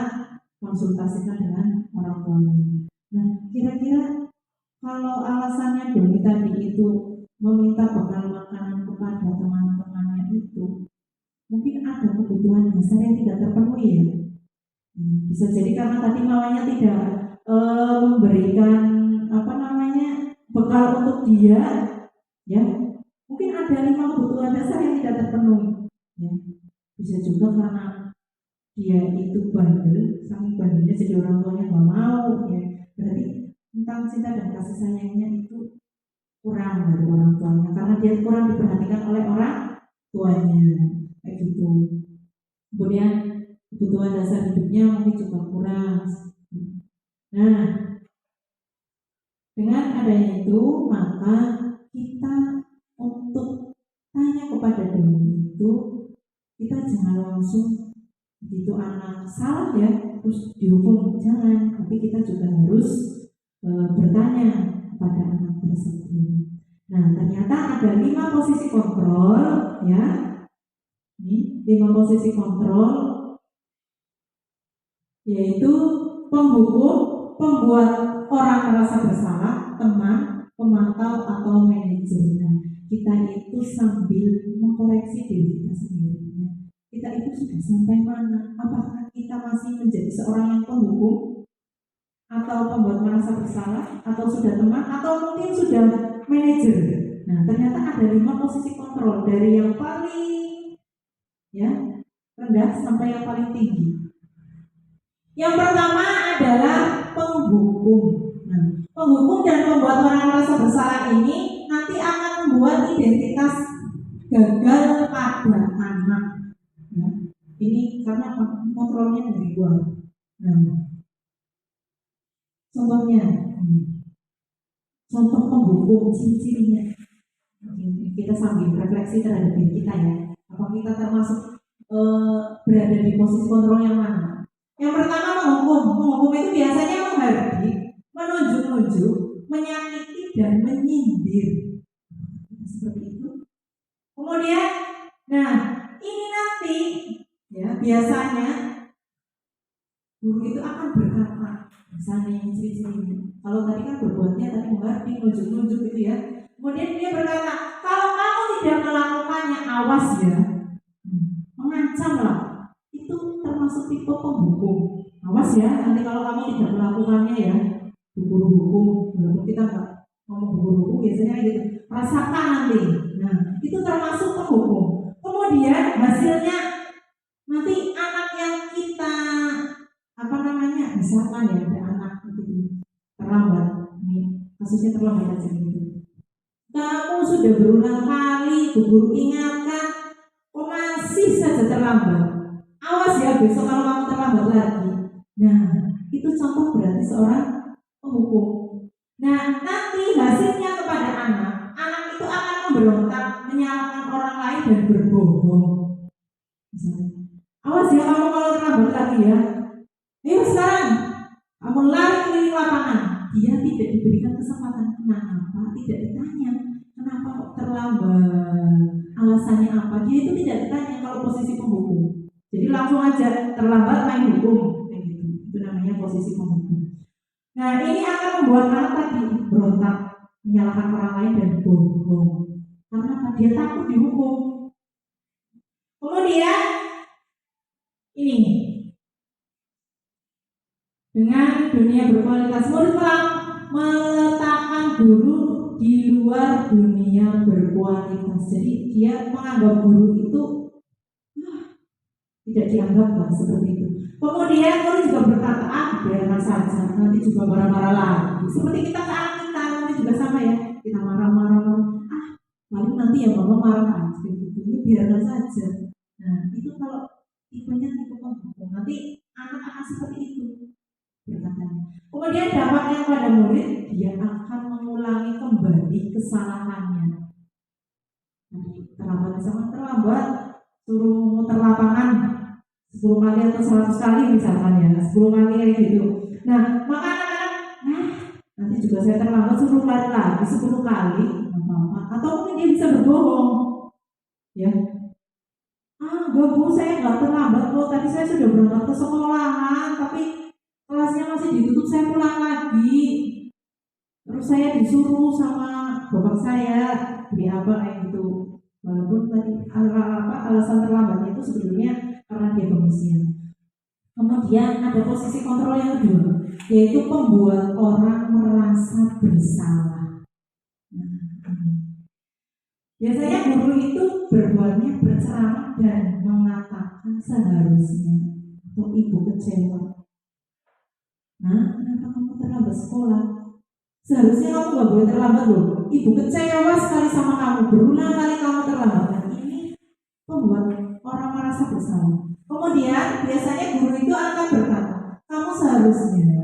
konsultasikan dengan orang tuanya. Nah, kira-kira kalau alasannya Doni tadi itu meminta bekal makanan kepada teman-temannya itu, mungkin ada kebutuhan dasar yang tidak terpenuhi ya. Bisa jadi karena tadi mamanya tidak memberikan bekal untuk dia, ya. Mungkin ada 5 kebutuhan dasar yang tidak terpenuhi, ya. Bisa juga karena dia itu bandel, saking bandelnya jadi orang tuanya nggak mau, ya. Berarti tentang cinta dan kasih sayangnya itu kurang dari orang tuanya karena dia kurang diperhatikan oleh orang tuanya, kayak gitu. Kemudian kebutuhan dasar hidupnya mungkin juga kurang. Nah, dengan adanya itu maka kita untuk tanya kepada Doni itu, kita jangan langsung begitu anak salah ya terus dihukum, jangan, tapi kita juga harus bertanya kepada anak tersebut. Nah, ternyata ada 5 posisi kontrol, ya. Ini 5 posisi kontrol, yaitu penghukum, pembuat orang merasa bersalah, teman, pemantau atau manajer. Nah, kita itu sambil mengkoreksi diri kita sendiri. Kita itu sudah sampai mana? Apakah kita masih menjadi seorang yang penghukum, atau pembuat merasa bersalah, atau sudah teman, atau mungkin sudah manajer? Nah, ternyata ada 5 posisi kontrol dari yang paling rendah sampai yang paling tinggi. Yang pertama adalah penghukum. Nah, penghukum dan pembuat orang merasa bersalah ini nanti akan membuat identitas gagal pada anak. Ya, ini karena kontrolnya dari luar. Nah, contohnya, contoh penghukum, ciri-cirinya. Kita sambil refleksi terhadap diri kita ya. Apa kita termasuk berada di posisi kontrol yang mana? Yang pertama menghukum. Menghukum itu biasanya menghardik, menunjuk-nunjuk, menyakiti dan menyindir. Seperti itu. Kemudian, nah ini nanti ya biasanya guru itu akan berkata, misalnya yang ciri-cirinya. Kalau tadi kan berbuatnya tadi menghardik, menunjuk-nunjuk gitu ya. Kemudian dia berkata, kalau kamu tidak melakukannya, awas ya, mengancam lah. Itu termasuk tipe penghukum. Awas ya, nanti kalau kamu tidak melakukannya ya, guru hukum. Walaupun kita nggak ngomong guru hukum, biasanya gitu. Rasakan nanti. Nah, itu termasuk penghukum. Kemudian hasilnya nanti anak yang kita misalkan ya ada anak itu terlambat, ini kasusnya terlambat aja gitu. Kamu sudah berulang kali guru ingatkan, kok masih saja terlambat. Awas ya besok kalau kamu terlambat lagi. Nah, itu contoh berarti seorang penghukum. Nah, nanti hasilnya kepada anak itu akan memberontak, menyalahkan orang lain dan berbohong. Misalnya, awas ya kamu kalau terlambat lagi ya. Ayo sekarang, kamu lari keliling lapangan. Dia tidak diberikan kesempatan. Kenapa? Tidak ditanya. Kenapa kok terlambat? Alasannya apa? Dia itu tidak ditanya kalau posisi penghukum. Jadi langsung aja terlambat main hukum. Gitu. Itu namanya posisi penghukum. Nah, ini akan membuat anak tadi berontak, menyalahkan orang lain dan bohong. Karena dia takut dihukum. Kemudian ini dengan dunia berkualitas, murid meletakkan guru di luar dunia berkualitas. Jadi dia menganggap guru itu tidak dianggap lah seperti itu. Kemudian murid juga berkata, biarkan saja, nanti juga marah-marah lagi. Seperti kita ke anak kita, nanti juga sama ya. kita marah-marah, paling nanti ya bapak marah aja gitu, ya biarkan saja. Nah itu kalau tipenya tipe pembohong, nanti anak akan seperti itu berkatanya. Kemudian dampaknya pada murid, dia akan mengulangi kembali kesalahannya. Terlambat sama terlambat, suruh muter lapangan 10 kali atau 100 kali misalkan ya, 10 kali kayak gitu. Nah maka anak-anak, nanti juga saya terlambat suruh lari lagi 10 kali, apa-apa. Atau mungkin dia bisa berbohong, ya. Enggak bu, saya nggak terlambat kok. Tadi saya sudah berangkat ke sekolahan, tapi kelasnya masih ditutup, saya pulang lagi. Terus saya disuruh sama bapak saya beli apa kayak gitu. Walaupun tadi alasan terlambatnya itu sebetulnya karena dia pembersihan. Kemudian ada posisi kontrol yang kedua, yaitu membuat orang merasa bersalah. Biasanya guru itu berbuatnya berceramah dan mengatakan seharusnya, atau ibu kecewa. Kenapa kamu terlambat sekolah? Seharusnya kamu gak boleh terlambat loh. Ibu kecewa sekali sama kamu, berulang kali kamu terlambat. Ini membuat orang merasa bersalah. Kemudian biasanya guru itu akan berkata, kamu seharusnya,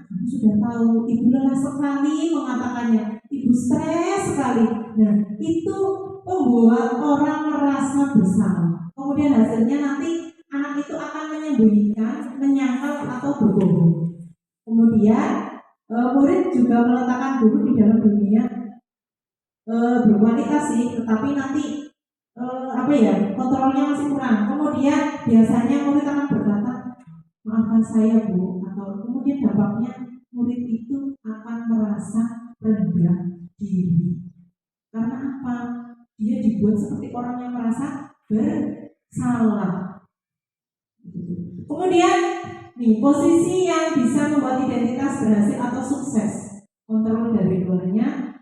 kamu sudah tahu, ibu lelah sekali mengatakannya, ibu stres sekali. Nah itu membuat orang merasa bersalah. Kemudian hasilnya nanti anak itu akan menyembunyikan, menyangkal atau berbohong. Kemudian murid juga meletakkan guru di dalam dunia berkualitas sih, tetapi nanti kontrolnya masih kurang. Kemudian biasanya murid akan berkata, maafkan saya bu, atau kemudian dampaknya murid itu akan merasa rendah diri. Karena apa? Dia dibuat seperti orang yang merasa bersalah. Kemudian posisi yang bisa membuat identitas berhasil atau sukses, kontrol dari luarnya,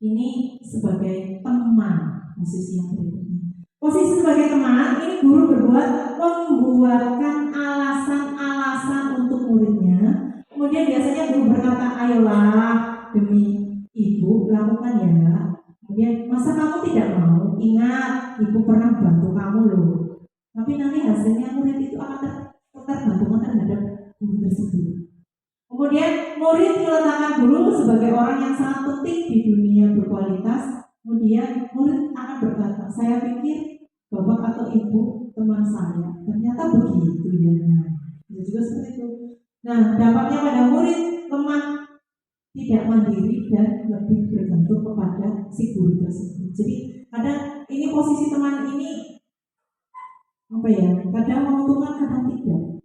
ini sebagai teman. Posisi yang berikutnya, posisi sebagai teman, ini guru membuatkan alasan-alasan untuk muridnya. Kemudian biasanya guru berkata, ayolah demi ibu lakukan ya. Kemudian masa kamu tidak mau? Ingat, ibu pernah bantu kamu loh. Tapi nanti hasilnya murid itu akan terbantu terhadap guru tersebut. Kemudian murid meletakkan guru sebagai orang yang sangat penting di dunia berkualitas. Kemudian murid akan berkata, saya pikir bapak atau ibu teman saya, ternyata begitu ya. Nah, juga seperti itu. Nah, dampaknya pada murid lemah, tidak mandiri dan lebih bergantung kepada si guru tersebut. Jadi kadang ini posisi teman ini kadang menguntungkan, kadang tidak.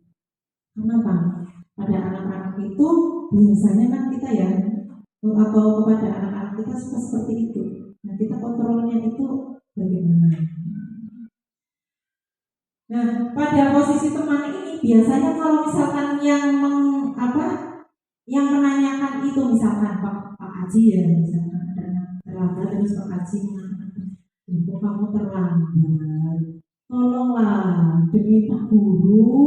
Kenapa? Pada anak-anak itu biasanya kan kita ya, atau kepada anak-anak kita suka seperti itu. Nah kita kontrolnya itu bagaimana? Nah pada posisi teman ini biasanya kalau misalkan yang menanyakan itu misalkan Pak Haji ya, misalkan ada terlambat terus Pak Haji mengatakan, kamu terlambat, tolonglah demi Pak Guru,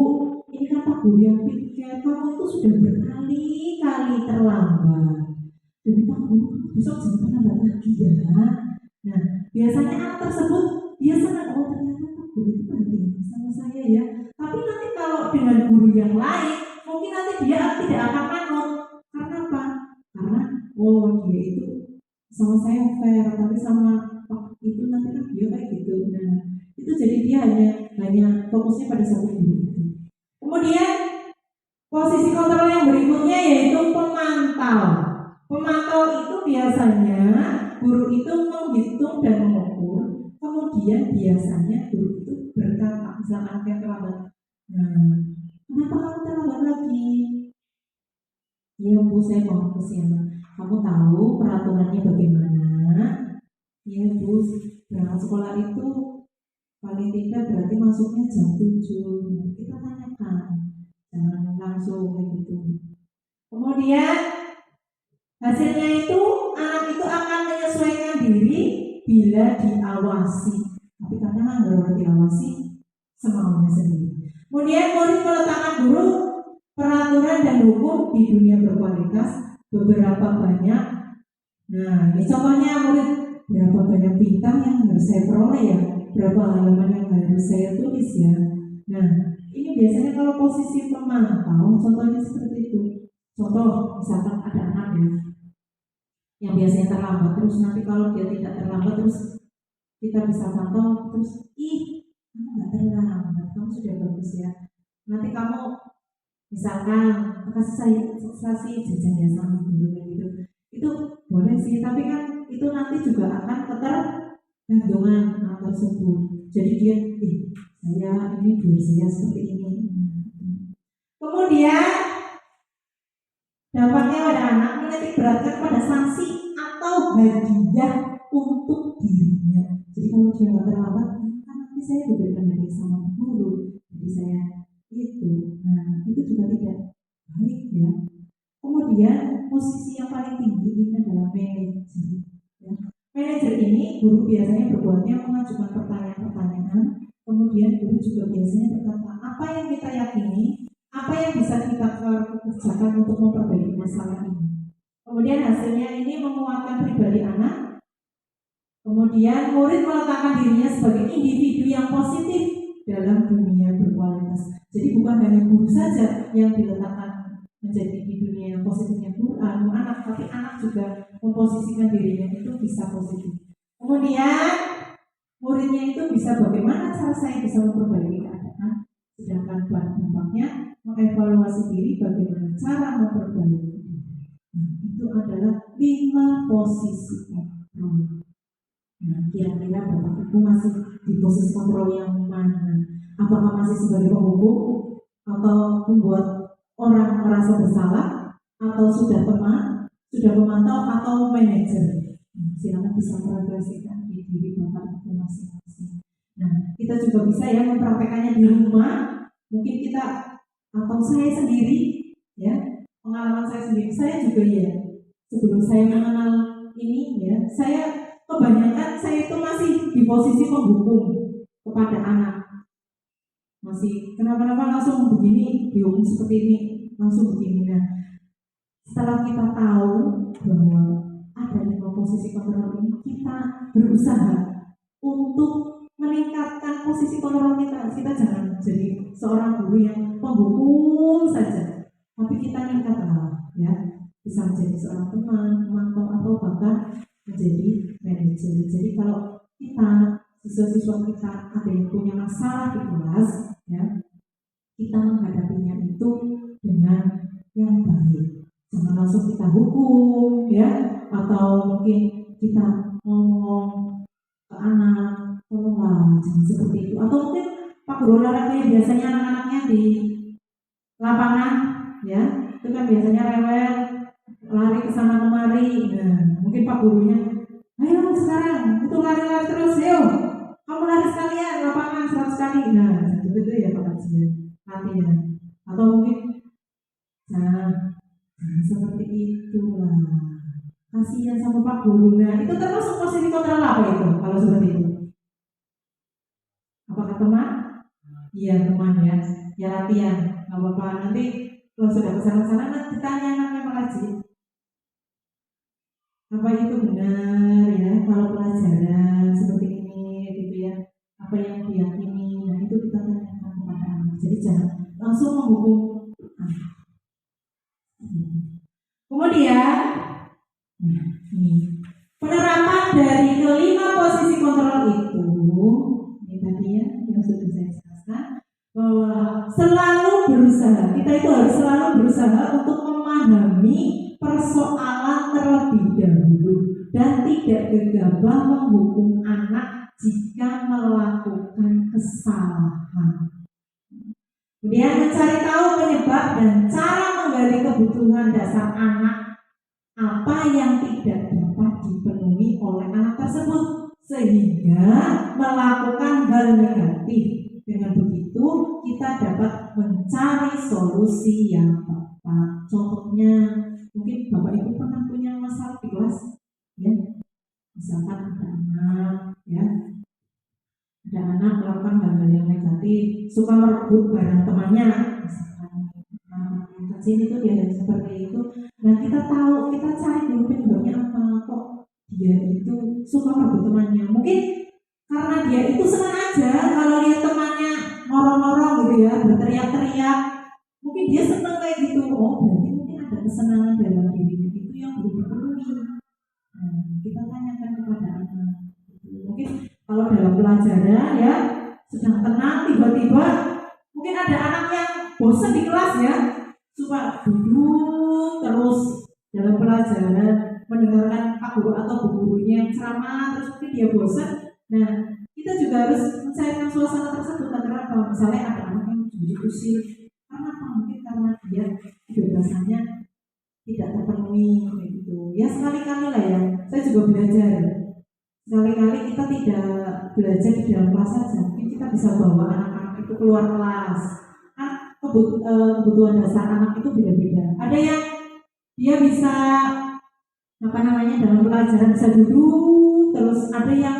ini kan Pak Guru yang pikir kamu itu sudah berkali-kali terlambat, demi Pak Guru besok jangan terlambat lagi ya. Nah biasanya anak tersebut dia sangat ternyata Pak Guru itu perhatian sama saya ya. Tapi nanti kalau dengan guru yang lain mungkin nanti dia tidak akan manut. Karena apa? Karena dia itu sama saya fair, tapi sama Pak itu nanti kan dia kayak gitu. Nah itu jadi dia hanya fokusnya pada satu guru. Kemudian posisi kontrol yang berikutnya yaitu pemantau. Pemantau itu biasanya guru itu menghitung dan mengukur. Kemudian biasanya guru itu berkata, misalkan kayak terlambat, kenapa kamu terlambat lagi? Ya bu, saya mau ke sini. Kamu tahu peraturannya bagaimana? Ya bu, berangkat sekolah itu paling tidak berarti masuknya jam 7. Kita tanyakan, jangan langsung kayak gitu. Kemudian hasilnya itu anak itu akan menyesuaikan diri bila diawasi. Tapi kadang nggak diawasi semaunya sendiri. Kemudian murid meletakkan guru peraturan dan hukum di dunia berkualitas beberapa banyak Nah, ini contohnya murid, berapa banyak bintang yang harus saya peroleh ya, berapa halaman yang harus saya tulis ya. Nah, ini biasanya kalau posisi pemantau, contohnya seperti itu. Contoh, misalkan ada anak ya, yang biasanya terlambat, terus nanti kalau dia tidak terlambat, terus kita bisa pantau, terus, kamu nggak terlambat, kamu sudah bagus ya. Nanti kamu, misalkan, kasih jajan ya sama guru gitu. Itu boleh sih, tapi kan itu nanti juga akan ketergantungan anak tersebut. Jadi dia, saya ini biar saya seperti ini. Kemudian dampaknya pada anak menitik beratkan pada sanksi atau hadiah untuk dirinya. Jadi kalau dia nggak terlambat, kan nanti saya diberikan hadiah sama guru. Jadi saya itu, nah itu juga tidak baik ya. Kemudian posisi yang paling tinggi ini adalah manajer. Ya. Manajer ini guru biasanya berbuatnya mengajukan pertanyaan-pertanyaan. Kemudian guru juga biasanya berkata apa yang kita yakini, apa yang bisa kita kerjakan untuk memperbaiki masalah ini. Kemudian hasilnya ini menguatkan pribadi anak. Kemudian murid meletakkan dirinya sebagai individu yang positif dalam dunia berkualitas. Jadi bukan hanya guru saja yang diletakkan menjadi di dunia yang positifnya anak, tapi anak juga memposisikan dirinya itu bisa positif. Kemudian muridnya itu bisa bagaimana cara saya bisa memperbaiki keadaan, sedangkan dampaknya mengevaluasi diri bagaimana cara memperbaiki. Itu adalah 5 posisi kontrol. Nah, kira-kira Bapak Ibu masih di posisi kontrol yang mana? Apakah masih sebagai penghukum atau membuat orang merasa bersalah, atau sudah teman, sudah memantau, atau manajer? Silakan bisa merefleksikan di diri Bapak Ibu masing-masing. Nah, kita juga bisa ya mempraktekannya di rumah. Mungkin kita atau saya sendiri, ya pengalaman saya sendiri, saya juga ya sebelum saya mengenal ini ya, saya kebanyakan saya itu masih di posisi penghukum kepada anak. Masih kenapa-napa langsung begini, dihukum seperti ini, langsung begini. Nah, setelah kita tahu bahwa ada 5 posisi kontrol ini, kita berusaha untuk meningkatkan posisi kontrol kita. Kita jangan jadi seorang guru yang penghukum saja, tapi kita meningkatkan ya, bisa menjadi seorang teman, pemantau, atau bahkan menjadi manajer. Jadi kalau kita siswa-siswa kita ada yang punya masalah di kelas, ya, kita menghadapinya itu dengan yang baik. Jangan langsung kita hukum, ya, atau mungkin kita ngomong ke anak, tolonglah jangan seperti itu. Atau mungkin Pak Guru olahraga biasanya anak-anaknya di lapangan, ya, itu kan biasanya rewel, lari ke sana kemari. Nah, mungkin Pak Gurunya, ayo sekarang itu lari-lari terus, yuk. Kamu lari sekalian, lapangan 100 kali. Nah, itu ya Pak Kajian, latihan. Atau mungkin, seperti itulah. Kasihan sama Pak Guru. Nah, itu termasuk posisi kontrol apa itu? Kalau seperti itu? Apakah teman? Iya teman ya. Ya latihan. Gak apa-apa. Nanti kalau sudah kesana-sana nanti tanya anaknya Pak Kajian. Apa itu benar ya? Kalau pelajaran seperti ini, gitu ya. Apa yang diyakini, nah itu kita tanyakan kepada anak. Jadi jangan langsung menghukum anak. Kemudian, penerapan dari kelima posisi kontrol itu, ini tadi ya yang sudah saya jelaskan, bahwa selalu berusaha, kita itu harus selalu berusaha untuk memahami persoalan terlebih dahulu dan tidak gegabah menghukum anak jika melakukan kesalahan. Kemudian mencari tahu penyebab dan cara menggali kebutuhan dasar anak, apa yang tidak dapat dipenuhi oleh anak tersebut sehingga melakukan hal negatif. Dengan begitu kita dapat mencari solusi yang tepat. Contohnya mungkin Bapak Ibu pernah punya masalah di kelas, ya. Misalkan ada anak, ya. Ada anak melakukan hal-hal yang negatif, suka merebut barang temannya, misalkan kecil itu dia seperti itu. Nah kita tahu, kita cari dulu penyebabnya apa, kok dia itu senang aja kalau lihat temannya ngorong-ngorong gitu ya, berteriak-teriak, mungkin dia senang kayak gitu. Oh, berarti mungkin ada kesenangan dalam dirinya itu yang belum dipenuhi. Nah, kita tanyakan kepada anak. Mungkin kalau dalam pelajaran ya sedang tenang, tiba-tiba mungkin ada anak yang bosan di kelas ya, suka duduk terus dalam pelajaran mendengarkan pak guru atau bu gurunya yang ceramah, terus mungkin dia bosan. Nah, kita juga harus mencairkan suasana tersebut. Kenapa? Misalnya ada anak yang jadi kusir, karena apa? Mungkin karena dia kebebasannya tidak terpenuhi kayak gitu. Ya sekali-kali lah ya. Saya juga belajar. Sekali-kali kita tidak belajar di dalam kelas saja. Mungkin kita bisa bawa anak-anak itu keluar kelas. Kan kebutuhan dasar anak itu beda-beda. Ada yang dia bisa dalam pelajaran bisa duduk, terus ada yang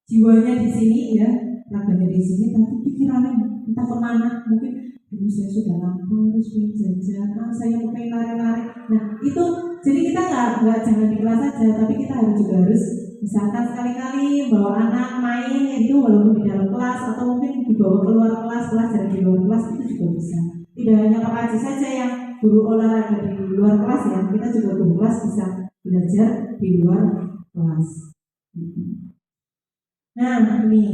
jiwanya di sini ya, raganya di sini, tapi pikirannya entah kemana. Mungkin dulu saya sudah lapar, terus pengen jajan, saya pengen lari-lari. Nah itu, jadi kita nggak jangan di kelas saja, tapi kita juga harus misalkan sekali-kali bawa anak main itu walaupun di dalam kelas, atau mungkin dibawa keluar kelas, belajar di luar kelas itu juga bisa. Tidak hanya Pak Haji saja yang guru olahraga di luar kelas ya, kita juga guru kelas bisa belajar di luar kelas. Nah ini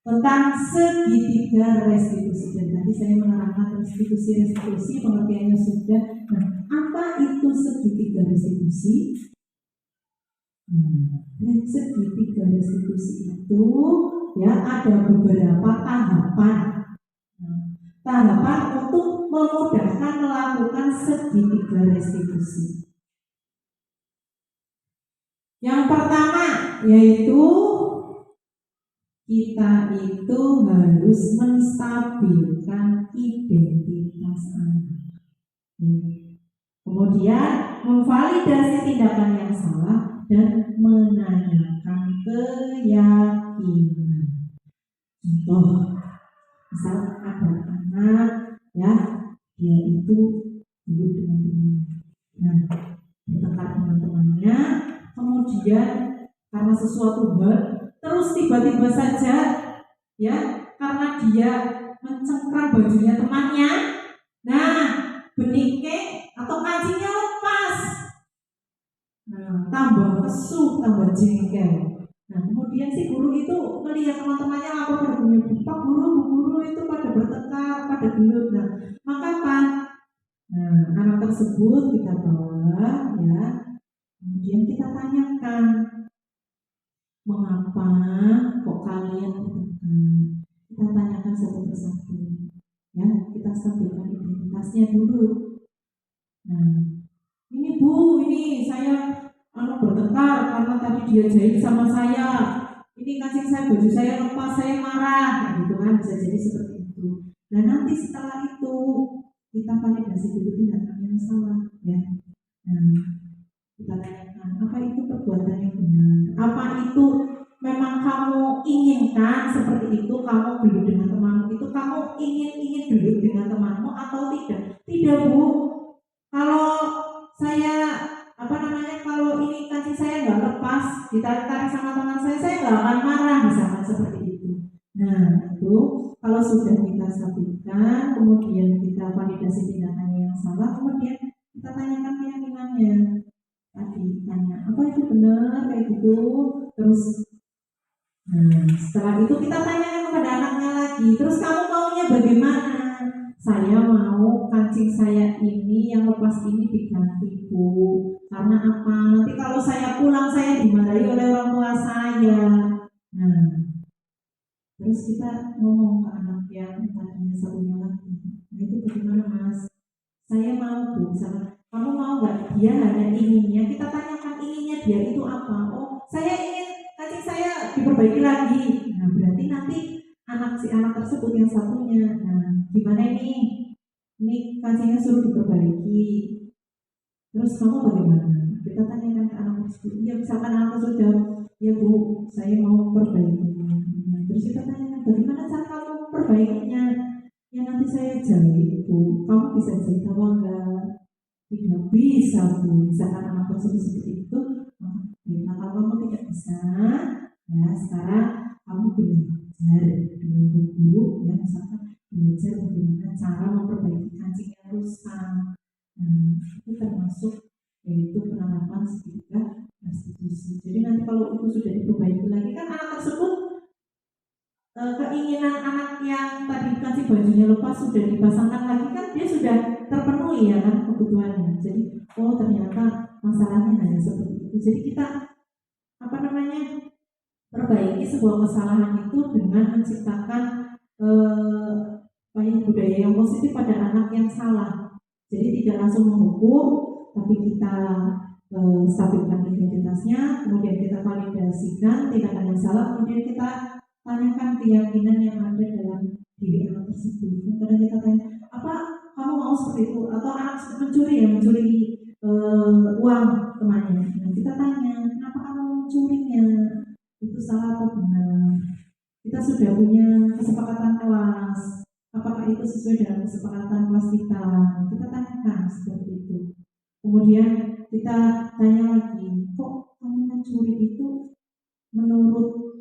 tentang segitiga restitusi, dan tadi saya menerangkan restitusi pengertiannya sudah. Nah, apa itu segitiga restitusi? Segitiga restitusi itu ya ada beberapa tahapan. Tahapan untuk memudahkan melakukan segitiga restitusi. Yang pertama yaitu kita itu harus menstabilkan identitas anak. Kemudian memvalidasi tindakan yang salah dan menanyakan keyakinan. Contoh, misal ada anak ya, dia itu duduk dengan temannya. Nah, bertengkar dengan temannya, kemudian karena sesuatu hal terus tiba-tiba saja ya, karena dia mencengkram bajunya temannya, nah benike atau kancingnya lepas. Nah, tambah kesuh, tambah jengkel. Nah, kemudian si guru itu melihat teman-temannya lapor pada guru, Pak Guru, Bu Guru itu pada bertengkar, pada gelut. Nah, maka apa? Nah, anak tersebut kita bawa ya, kemudian kita tanyakan, mengapa kok kalian bertengkar? Kita tanyakan satu persatu, ya kita stabilkan identitasnya dulu. Nah, ini Bu, ini saya bertengkar karena tadi dia jahit sama saya. Ini kancing saya, baju saya lepas, saya marah, nah, gitu kan, bisa jadi seperti itu. Dan nanti setelah itu kita validasi dulu tindakan yang salah, ya. Nah, kita tanyakan, apa itu perbuatan yang benar? Apa itu memang kamu inginkan seperti itu? Kamu gelut dengan temanmu itu, kamu ingin gelut dengan temanmu atau tidak? Tidak Bu. Kalau saya kalau ini kancing saya nggak lepas, ditarik-tarik sama teman saya nggak akan marah, misalkan seperti itu. Nah itu kalau sudah kita stabilkan, kemudian kita validasi tindakannya yang salah, kemudian kita tanyakan keyakinannya. Tadi tanya, apa itu benar kayak gitu? Terus setelah itu kita tanyakan kepada anaknya lagi, terus kamu maunya bagaimana? Saya mau kancing saya ini yang lepas ini diganti Bu. Karena apa? Nanti kalau saya pulang saya dimarahi oleh orang tua saya. Nah, terus kita ngomong ke anak yang tadinya satunya lagi. Nah itu bagaimana Mas? Saya mau Bu, misalnya kamu mau nggak? Dia hanya inginnya, kita tanyakan inginnya dia itu apa? Oh, saya ingin kancing saya diperbaiki lagi. Nah berarti nanti si anak tersebut yang satunya, nah gimana ini kancingnya suruh diperbaiki, terus kamu bagaimana? Kita tanyakan ke anak tersebut. Ya misalkan anak tersebut, ya Bu, saya mau perbaiki. Nah, terus kita tanyakan, bagaimana cara kamu perbaikinya? Ya nanti saya jahit Bu, kamu bisa jahit apa enggak? Tidak bisa Bu. Misalkan anak tersebut seperti itu, nah kalau kamu tidak bisa. Ya, sekarang kamu belajar dengan Bu Guru, ya, misalkan belajar bagaimana cara memperbaiki kancing yang rusak. Nah, itu termasuk yaitu penerapan segitiga restitusi. Jadi nanti kalau itu sudah diperbaiki lagi kan anak tersebut keinginan anak yang tadi kasih bajunya lepas sudah dipasangkan lagi kan dia sudah terpenuhi ya kan kebutuhannya. Jadi oh ternyata masalahnya hanya seperti itu. Jadi kita perbaiki sebuah kesalahan itu dengan menciptakan budaya yang positif pada anak yang salah. Jadi tidak langsung menghukum, tapi kita stabilkan identitasnya, kemudian kita validasikan tindakan yang salah, kemudian kita tanyakan keyakinan yang ada dalam diri anak tersebut. Kadang kita tanya, apa kamu mau seperti itu? Atau anak mencuri uang temannya. Nah, kita tanya, kenapa kamu mencurinya? Itu salah atau benar? Kita sudah punya kesepakatan kelas. Apakah itu sesuai dengan kesepakatan kelas kita? Kita tanyakan seperti itu. Kemudian kita tanya lagi, kok kamu mencuri itu menurut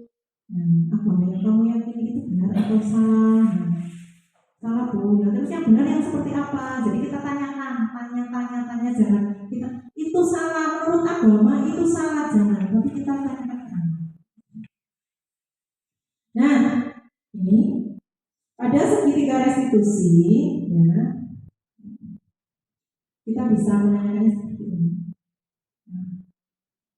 agama yang kamu yakini itu benar atau salah? Salah Bu. Nah, terus yang benar yang seperti apa? Jadi kita tanyakan, tanya, jangan kita itu salah menurut agama itu salah jangan, tapi kita tanyakan. Nah, ini pada segitiga restitusi, ya, kita bisa menanyakan seperti ini.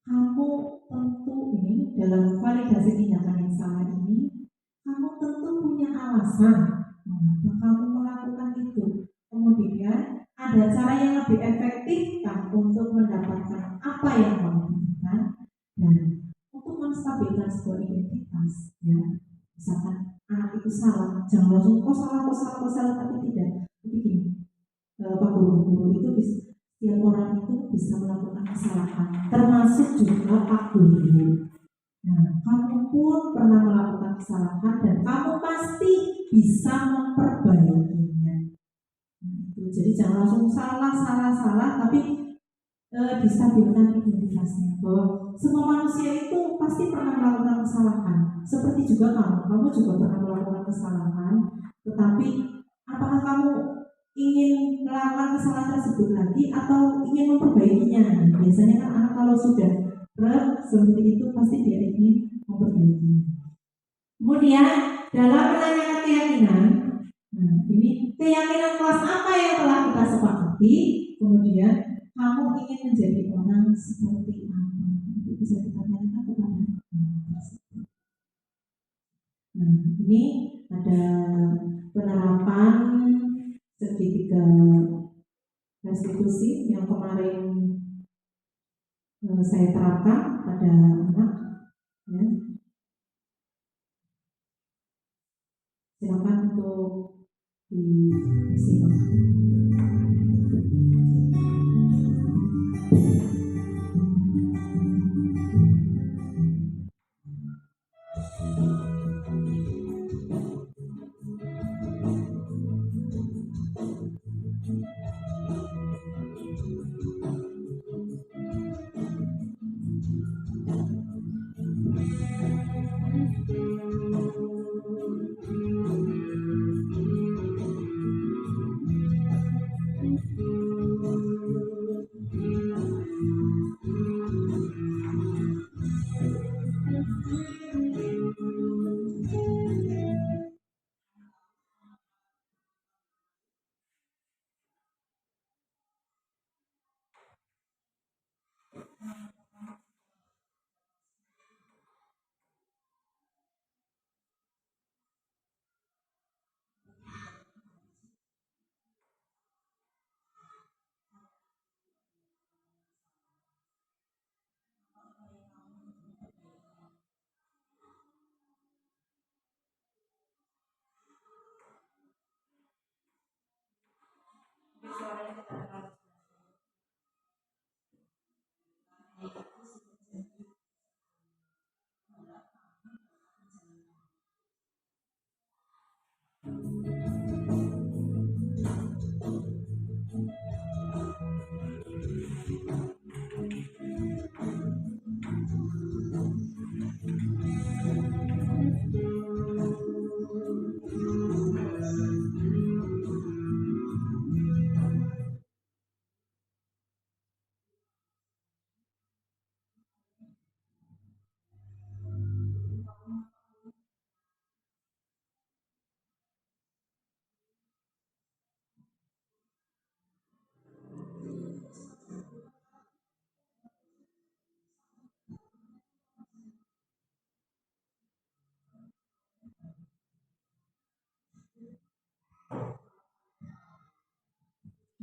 Kamu tentu ini dalam validasi tindakan yang salah ini, kamu tentu punya alasan mengapa kamu melakukan itu. Kemudian ada cara yang lebih efektif kan untuk mendapatkan apa yang kamu inginkan dan untuk menstabilkan sebuah identitas. Ya, misalkan anak itu salah, jangan langsung kok salah, tapi tidak. Tapi gini, Pak Guru itu bisa. Setiap orang itu bisa melakukan kesalahan, termasuk juga Pak Guru. Nah, kamu pun pernah melakukan kesalahan dan kamu pasti bisa memperbaikinya. Nah, jadi jangan langsung salah, tapi distabilkan identitasnya. Bahwa semua manusia itu pasti pernah melakukan kesalahan. Seperti juga kamu juga pernah melakukan kesalahan. Tetapi apakah kamu ingin melakukan kesalahan tersebut lagi atau ingin memperbaikinya? Biasanya kan anak kalau sudah seperti itu pasti dia ingin memperbaikinya. Kemudian dalam menanyakan keyakinan, nah ini keyakinan kelas apa yang telah kita sepakati, kemudian kamu ingin menjadi orang seperti apa, itu bisa kita tanyakan kepada anak tersebut. Nah ini ada penerapan segitiga restitusi yang kemarin saya terapkan pada anak, ya. Silakan untuk disimak.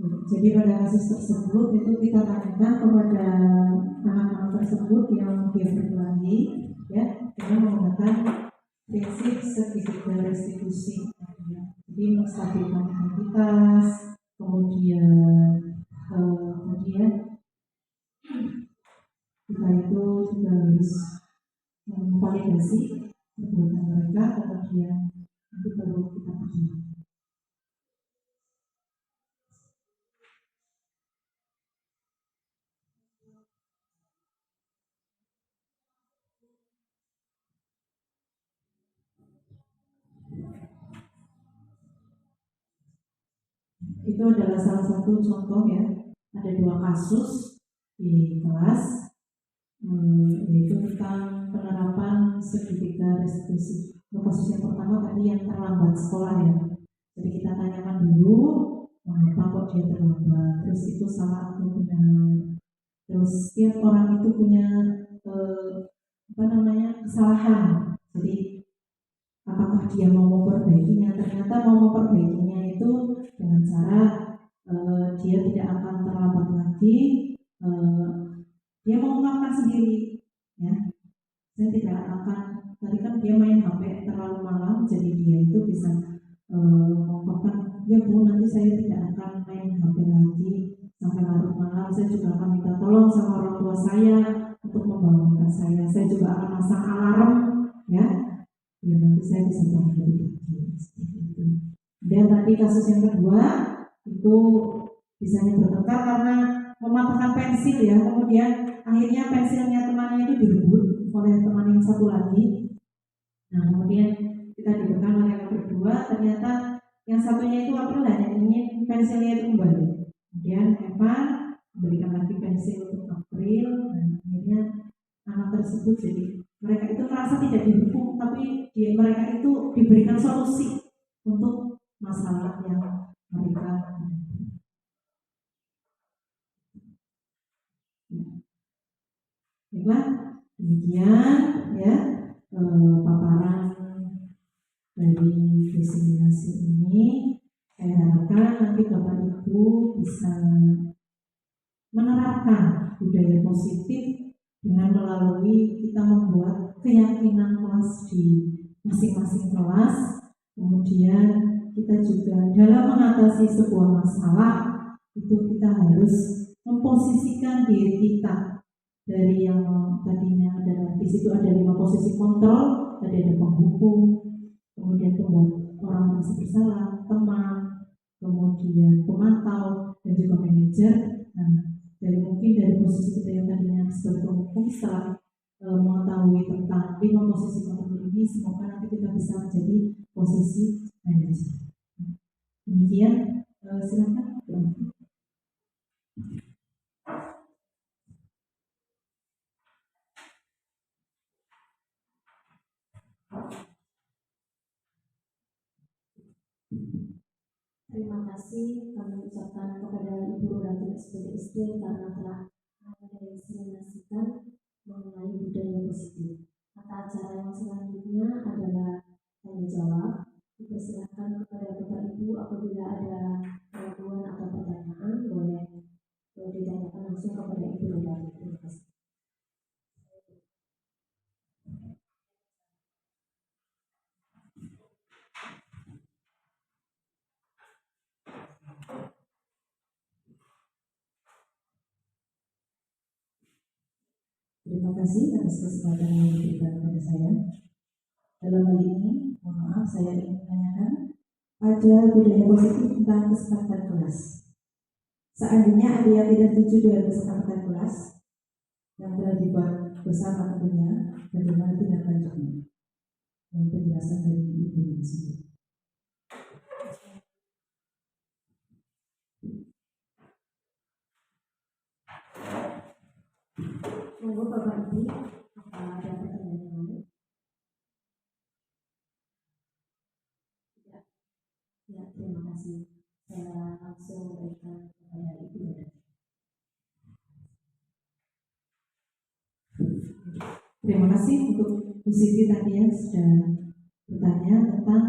Jadi pada kasus tersebut itu kita tanyakan kepada anak-anak tersebut yang dia berkelahi, ya, dengan menggunakan prinsip segitiga restitusi. Jadi menstabilkan identitas, kemudian kita itu juga harus memvalidasi perbuatan mereka, kemudian nanti baru kita perjuangkan. Itu adalah salah satu contoh, ya. Ada 2 kasus di kelas, yaitu tentang penerapan segitiga restitusi. Kasus yang pertama tadi yang terlambat sekolah, ya. Jadi kita tanyakan dulu mengapa kok dia terlambat, terus itu salah atau benar. Terus setiap orang itu punya kesalahan. Jadi apakah dia mau memperbaikinya? Ternyata mau memperbaikinya itu dengan cara dia tidak akan terlambat lagi, dia mengungkapkan sendiri, ya. Saya tidak akan, tadi kan dia main HP terlalu malam, jadi dia itu bisa mengungkapkan, ya Bu, nanti saya tidak akan main HP lagi sampai larut malam. Saya juga akan minta tolong sama orang tua saya untuk membangunkan saya. Saya juga akan masang alarm, ya. Ya nanti saya bisa bangun lebih pagi, seperti itu. Dan tadi kasus yang kedua itu bisanya bertengkar karena mematahkan pensil, ya. Kemudian akhirnya pensilnya temannya itu direbut oleh teman yang satu lagi. Nah kemudian kita diberikan oleh yang berdua, ternyata yang satunya itu April hanya ingin pensilnya itu kembali. Kemudian Evan memberikan lagi pensil untuk April, dan akhirnya anak tersebut jadi mereka itu merasa tidak dihukum, tapi mereka itu diberikan solusi untuk masalah yang mereka. Baiklah, demikian, ya, paparan dari diseminasi ini. Saya harapkan nanti Bapak Ibu bisa menerapkan budaya positif dengan melalui kita membuat keyakinan kelas di masing-masing kelas. Kemudian kita juga dalam mengatasi sebuah masalah itu kita harus memposisikan diri kita dari yang tadinya ada, di situ ada 5 posisi kontrol, tadi ada penghukum, kemudian pembuat orang merasa bersalah, teman, kemudian pemantau, dan juga manajer. Nah, dari posisi kita yang tadinya sebagai penghukum, setelah mengetahui tentang 5 posisi kontrol ini, semoga nanti kita bisa menjadi posisi manajer. Demikian, silakan. Terima kasih kami ucapkan kepada Ibu Ratu SPDSD karena telah menginisiasikan mengenai budaya positif. Kata acara yang selanjutnya adalah tanya jawab. Dipersilakan kepada Bapak Ibu apabila ada keraguan atau pertanyaan boleh ditanyakan langsung kepada Ibu Ratu. Terima kasih. Terima kasih atas kesempatan yang diberikan kepada saya. Dalam hal ini, mohon maaf, saya ingin menanyakan ada budaya positif tentang kesepakatan kelas. Seandainya ada yang tidak setuju dengan kesepakatan kelas yang telah dibuat bersama tentunya, bagaimana tindak lanjutnya? Mohon penjelasan dari Ibu langsung. Monggo Bapak Ibu, apa ada pertanyaan yang lain? Ya, terima kasih. Saya langsung berikan kepada Ibu. Terima kasih untuk Bu Siti tadi yang sudah bertanya tentang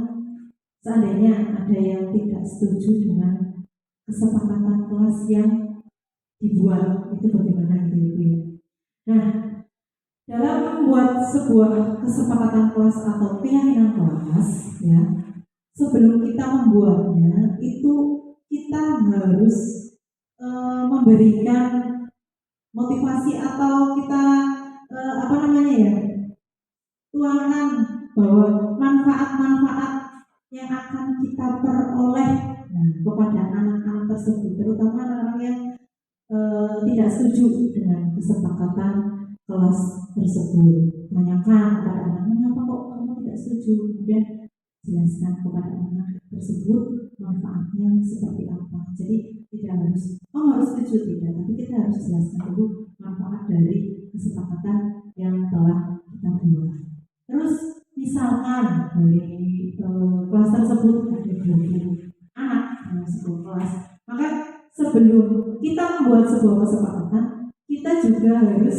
seandainya ada yang tidak setuju dengan kesepakatan kelas yang dibuat itu bagaimana gitu Ibu ya. Nah, dalam membuat sebuah kesepakatan kelas atau keyakinan kelas ya, sebelum kita membuatnya itu kita harus memberikan motivasi atau kita tuangkan bahwa manfaat-manfaat yang akan kita peroleh kepada anak-anak tersebut, terutama anak-anak yang tidak setuju dengan kesepakatan kelas tersebut. Tanyakan kepada anak, mengapa kok kamu tidak setuju? Kemudian jelaskan kepada anak tersebut manfaatnya seperti apa. Jadi tidak harus, kamu harus setuju tidak, tapi kita harus jelaskan dulu manfaat dari kesepakatan yang telah kita buat. Terus misalkan dari kelas tersebut ada 20 anak dalam sebuah kelas, maka sebelum kita membuat sebuah kesepakatan, kita juga harus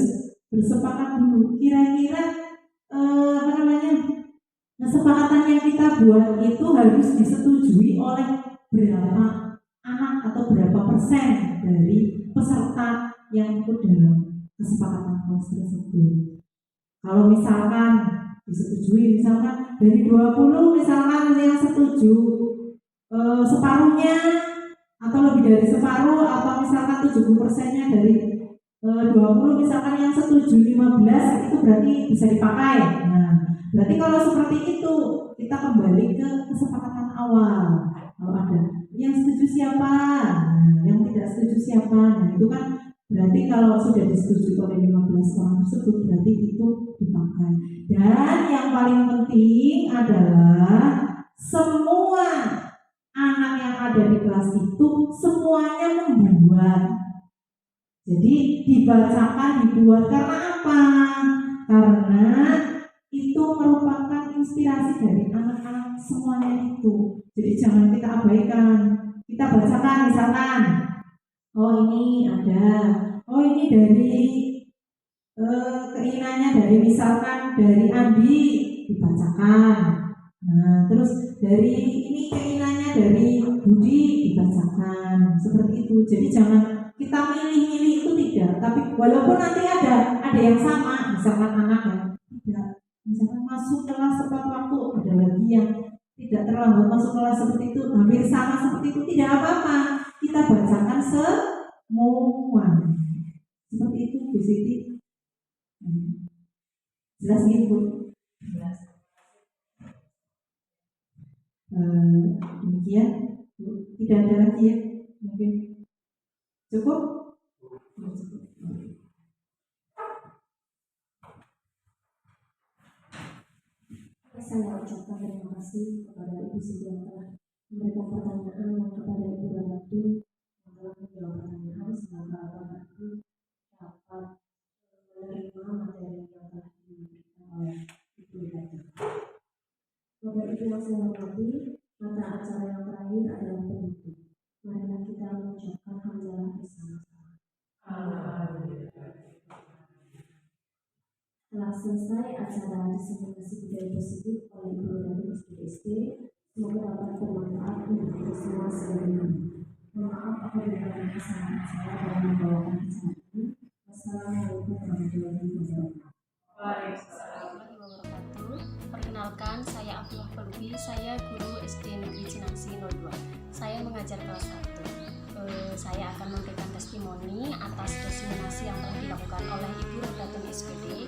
bersepakat dulu kira-kira kesepakatan yang kita buat itu harus disetujui oleh berapa anak atau berapa persen dari peserta yang ikut dalam kesepakatan kelas tersebut. Kalau misalkan disetujui, misalkan dari 20 misalkan yang setuju separuhnya atau lebih dari separuh, atau misalkan 70%-nya dari 20 misalkan yang setuju 15, itu berarti bisa dipakai. Nah, berarti kalau seperti itu kita kembali ke kesepakatan awal. Kalau ada yang setuju siapa, yang tidak setuju siapa, nah itu kan berarti kalau sudah disetujui oleh 15 orang tersebut berarti itu dipakai. Dan yang paling penting adalah semua anak yang ada di kelas itu semuanya membuat. Jadi dibacakan, dibuat karena apa? Karena itu merupakan inspirasi dari anak-anak semuanya itu. Jadi jangan kita abaikan. Kita bacakan misalkan, oh ini ada, oh ini dari keinginannya dari misalkan dari Andi, dibacakan. Nah terus dari ini keinginannya dari Budi, dibacakan. Seperti itu. Jadi jangan kita milih-milih itu tidak. Tapi walaupun nanti ada yang sama, misalkan anak yang tidak, misalkan masuk kelas tepat waktu, ada lagi yang tidak terlambat masuk kelas seperti itu, hampir sama seperti itu, tidak apa-apa. Kita bacakan semua. Seperti itu Bu Siti. Jelas gitu. Jelas. Demikian. Tidak ada lagi ya? Mungkin cukup? Saya ucapkan terima kasih kepada Ibu Siti yang telah memberikan pertanyaan, dan kepada Ibu Ratu yang telah menjawab pertanyaan. Semoga Bapak Ibu dapat menerima materi yang telah diberikan oleh Ibu Ratu. Bapak Ibu yang saya hormati, mata acara yang terakhir adalah penutup. Marilah kita mengucapkan hamdalah bersama-sama. Telah selesai acara diseminasi budaya positif oleh Ibu Ratu SPD. Semoga dapat bermanfaat untuk kita semua sekalian. Mohon maaf apabila ada kesalahan saya dalam membawakan acara ini. Wassalamualaikum warahmatullahi wabarakatuh. Perkenalkan, saya Abdullah Falubi, saya guru SD Negeri Cinangsi 02. Saya mengajar kelas 1. Saya akan memberikan testimoni atas diseminasi yang telah dilakukan oleh Ibu Ratu SPD,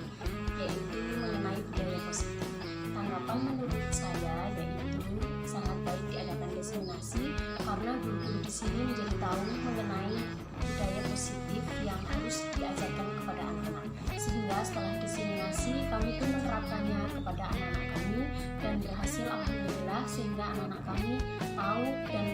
yaitu mengenai budaya positif. Tanggapan menurut saya yaitu sangat baik diadakan diseminasi karena guru-guru di sini menjadi tahu mengenai budaya positif yang harus diajarkan kepada anak-anak. Sehingga setelah diseminasi kami pun menerapkannya kepada anak-anak kami dan berhasil alhamdulillah, sehingga anak-anak kami tahu dan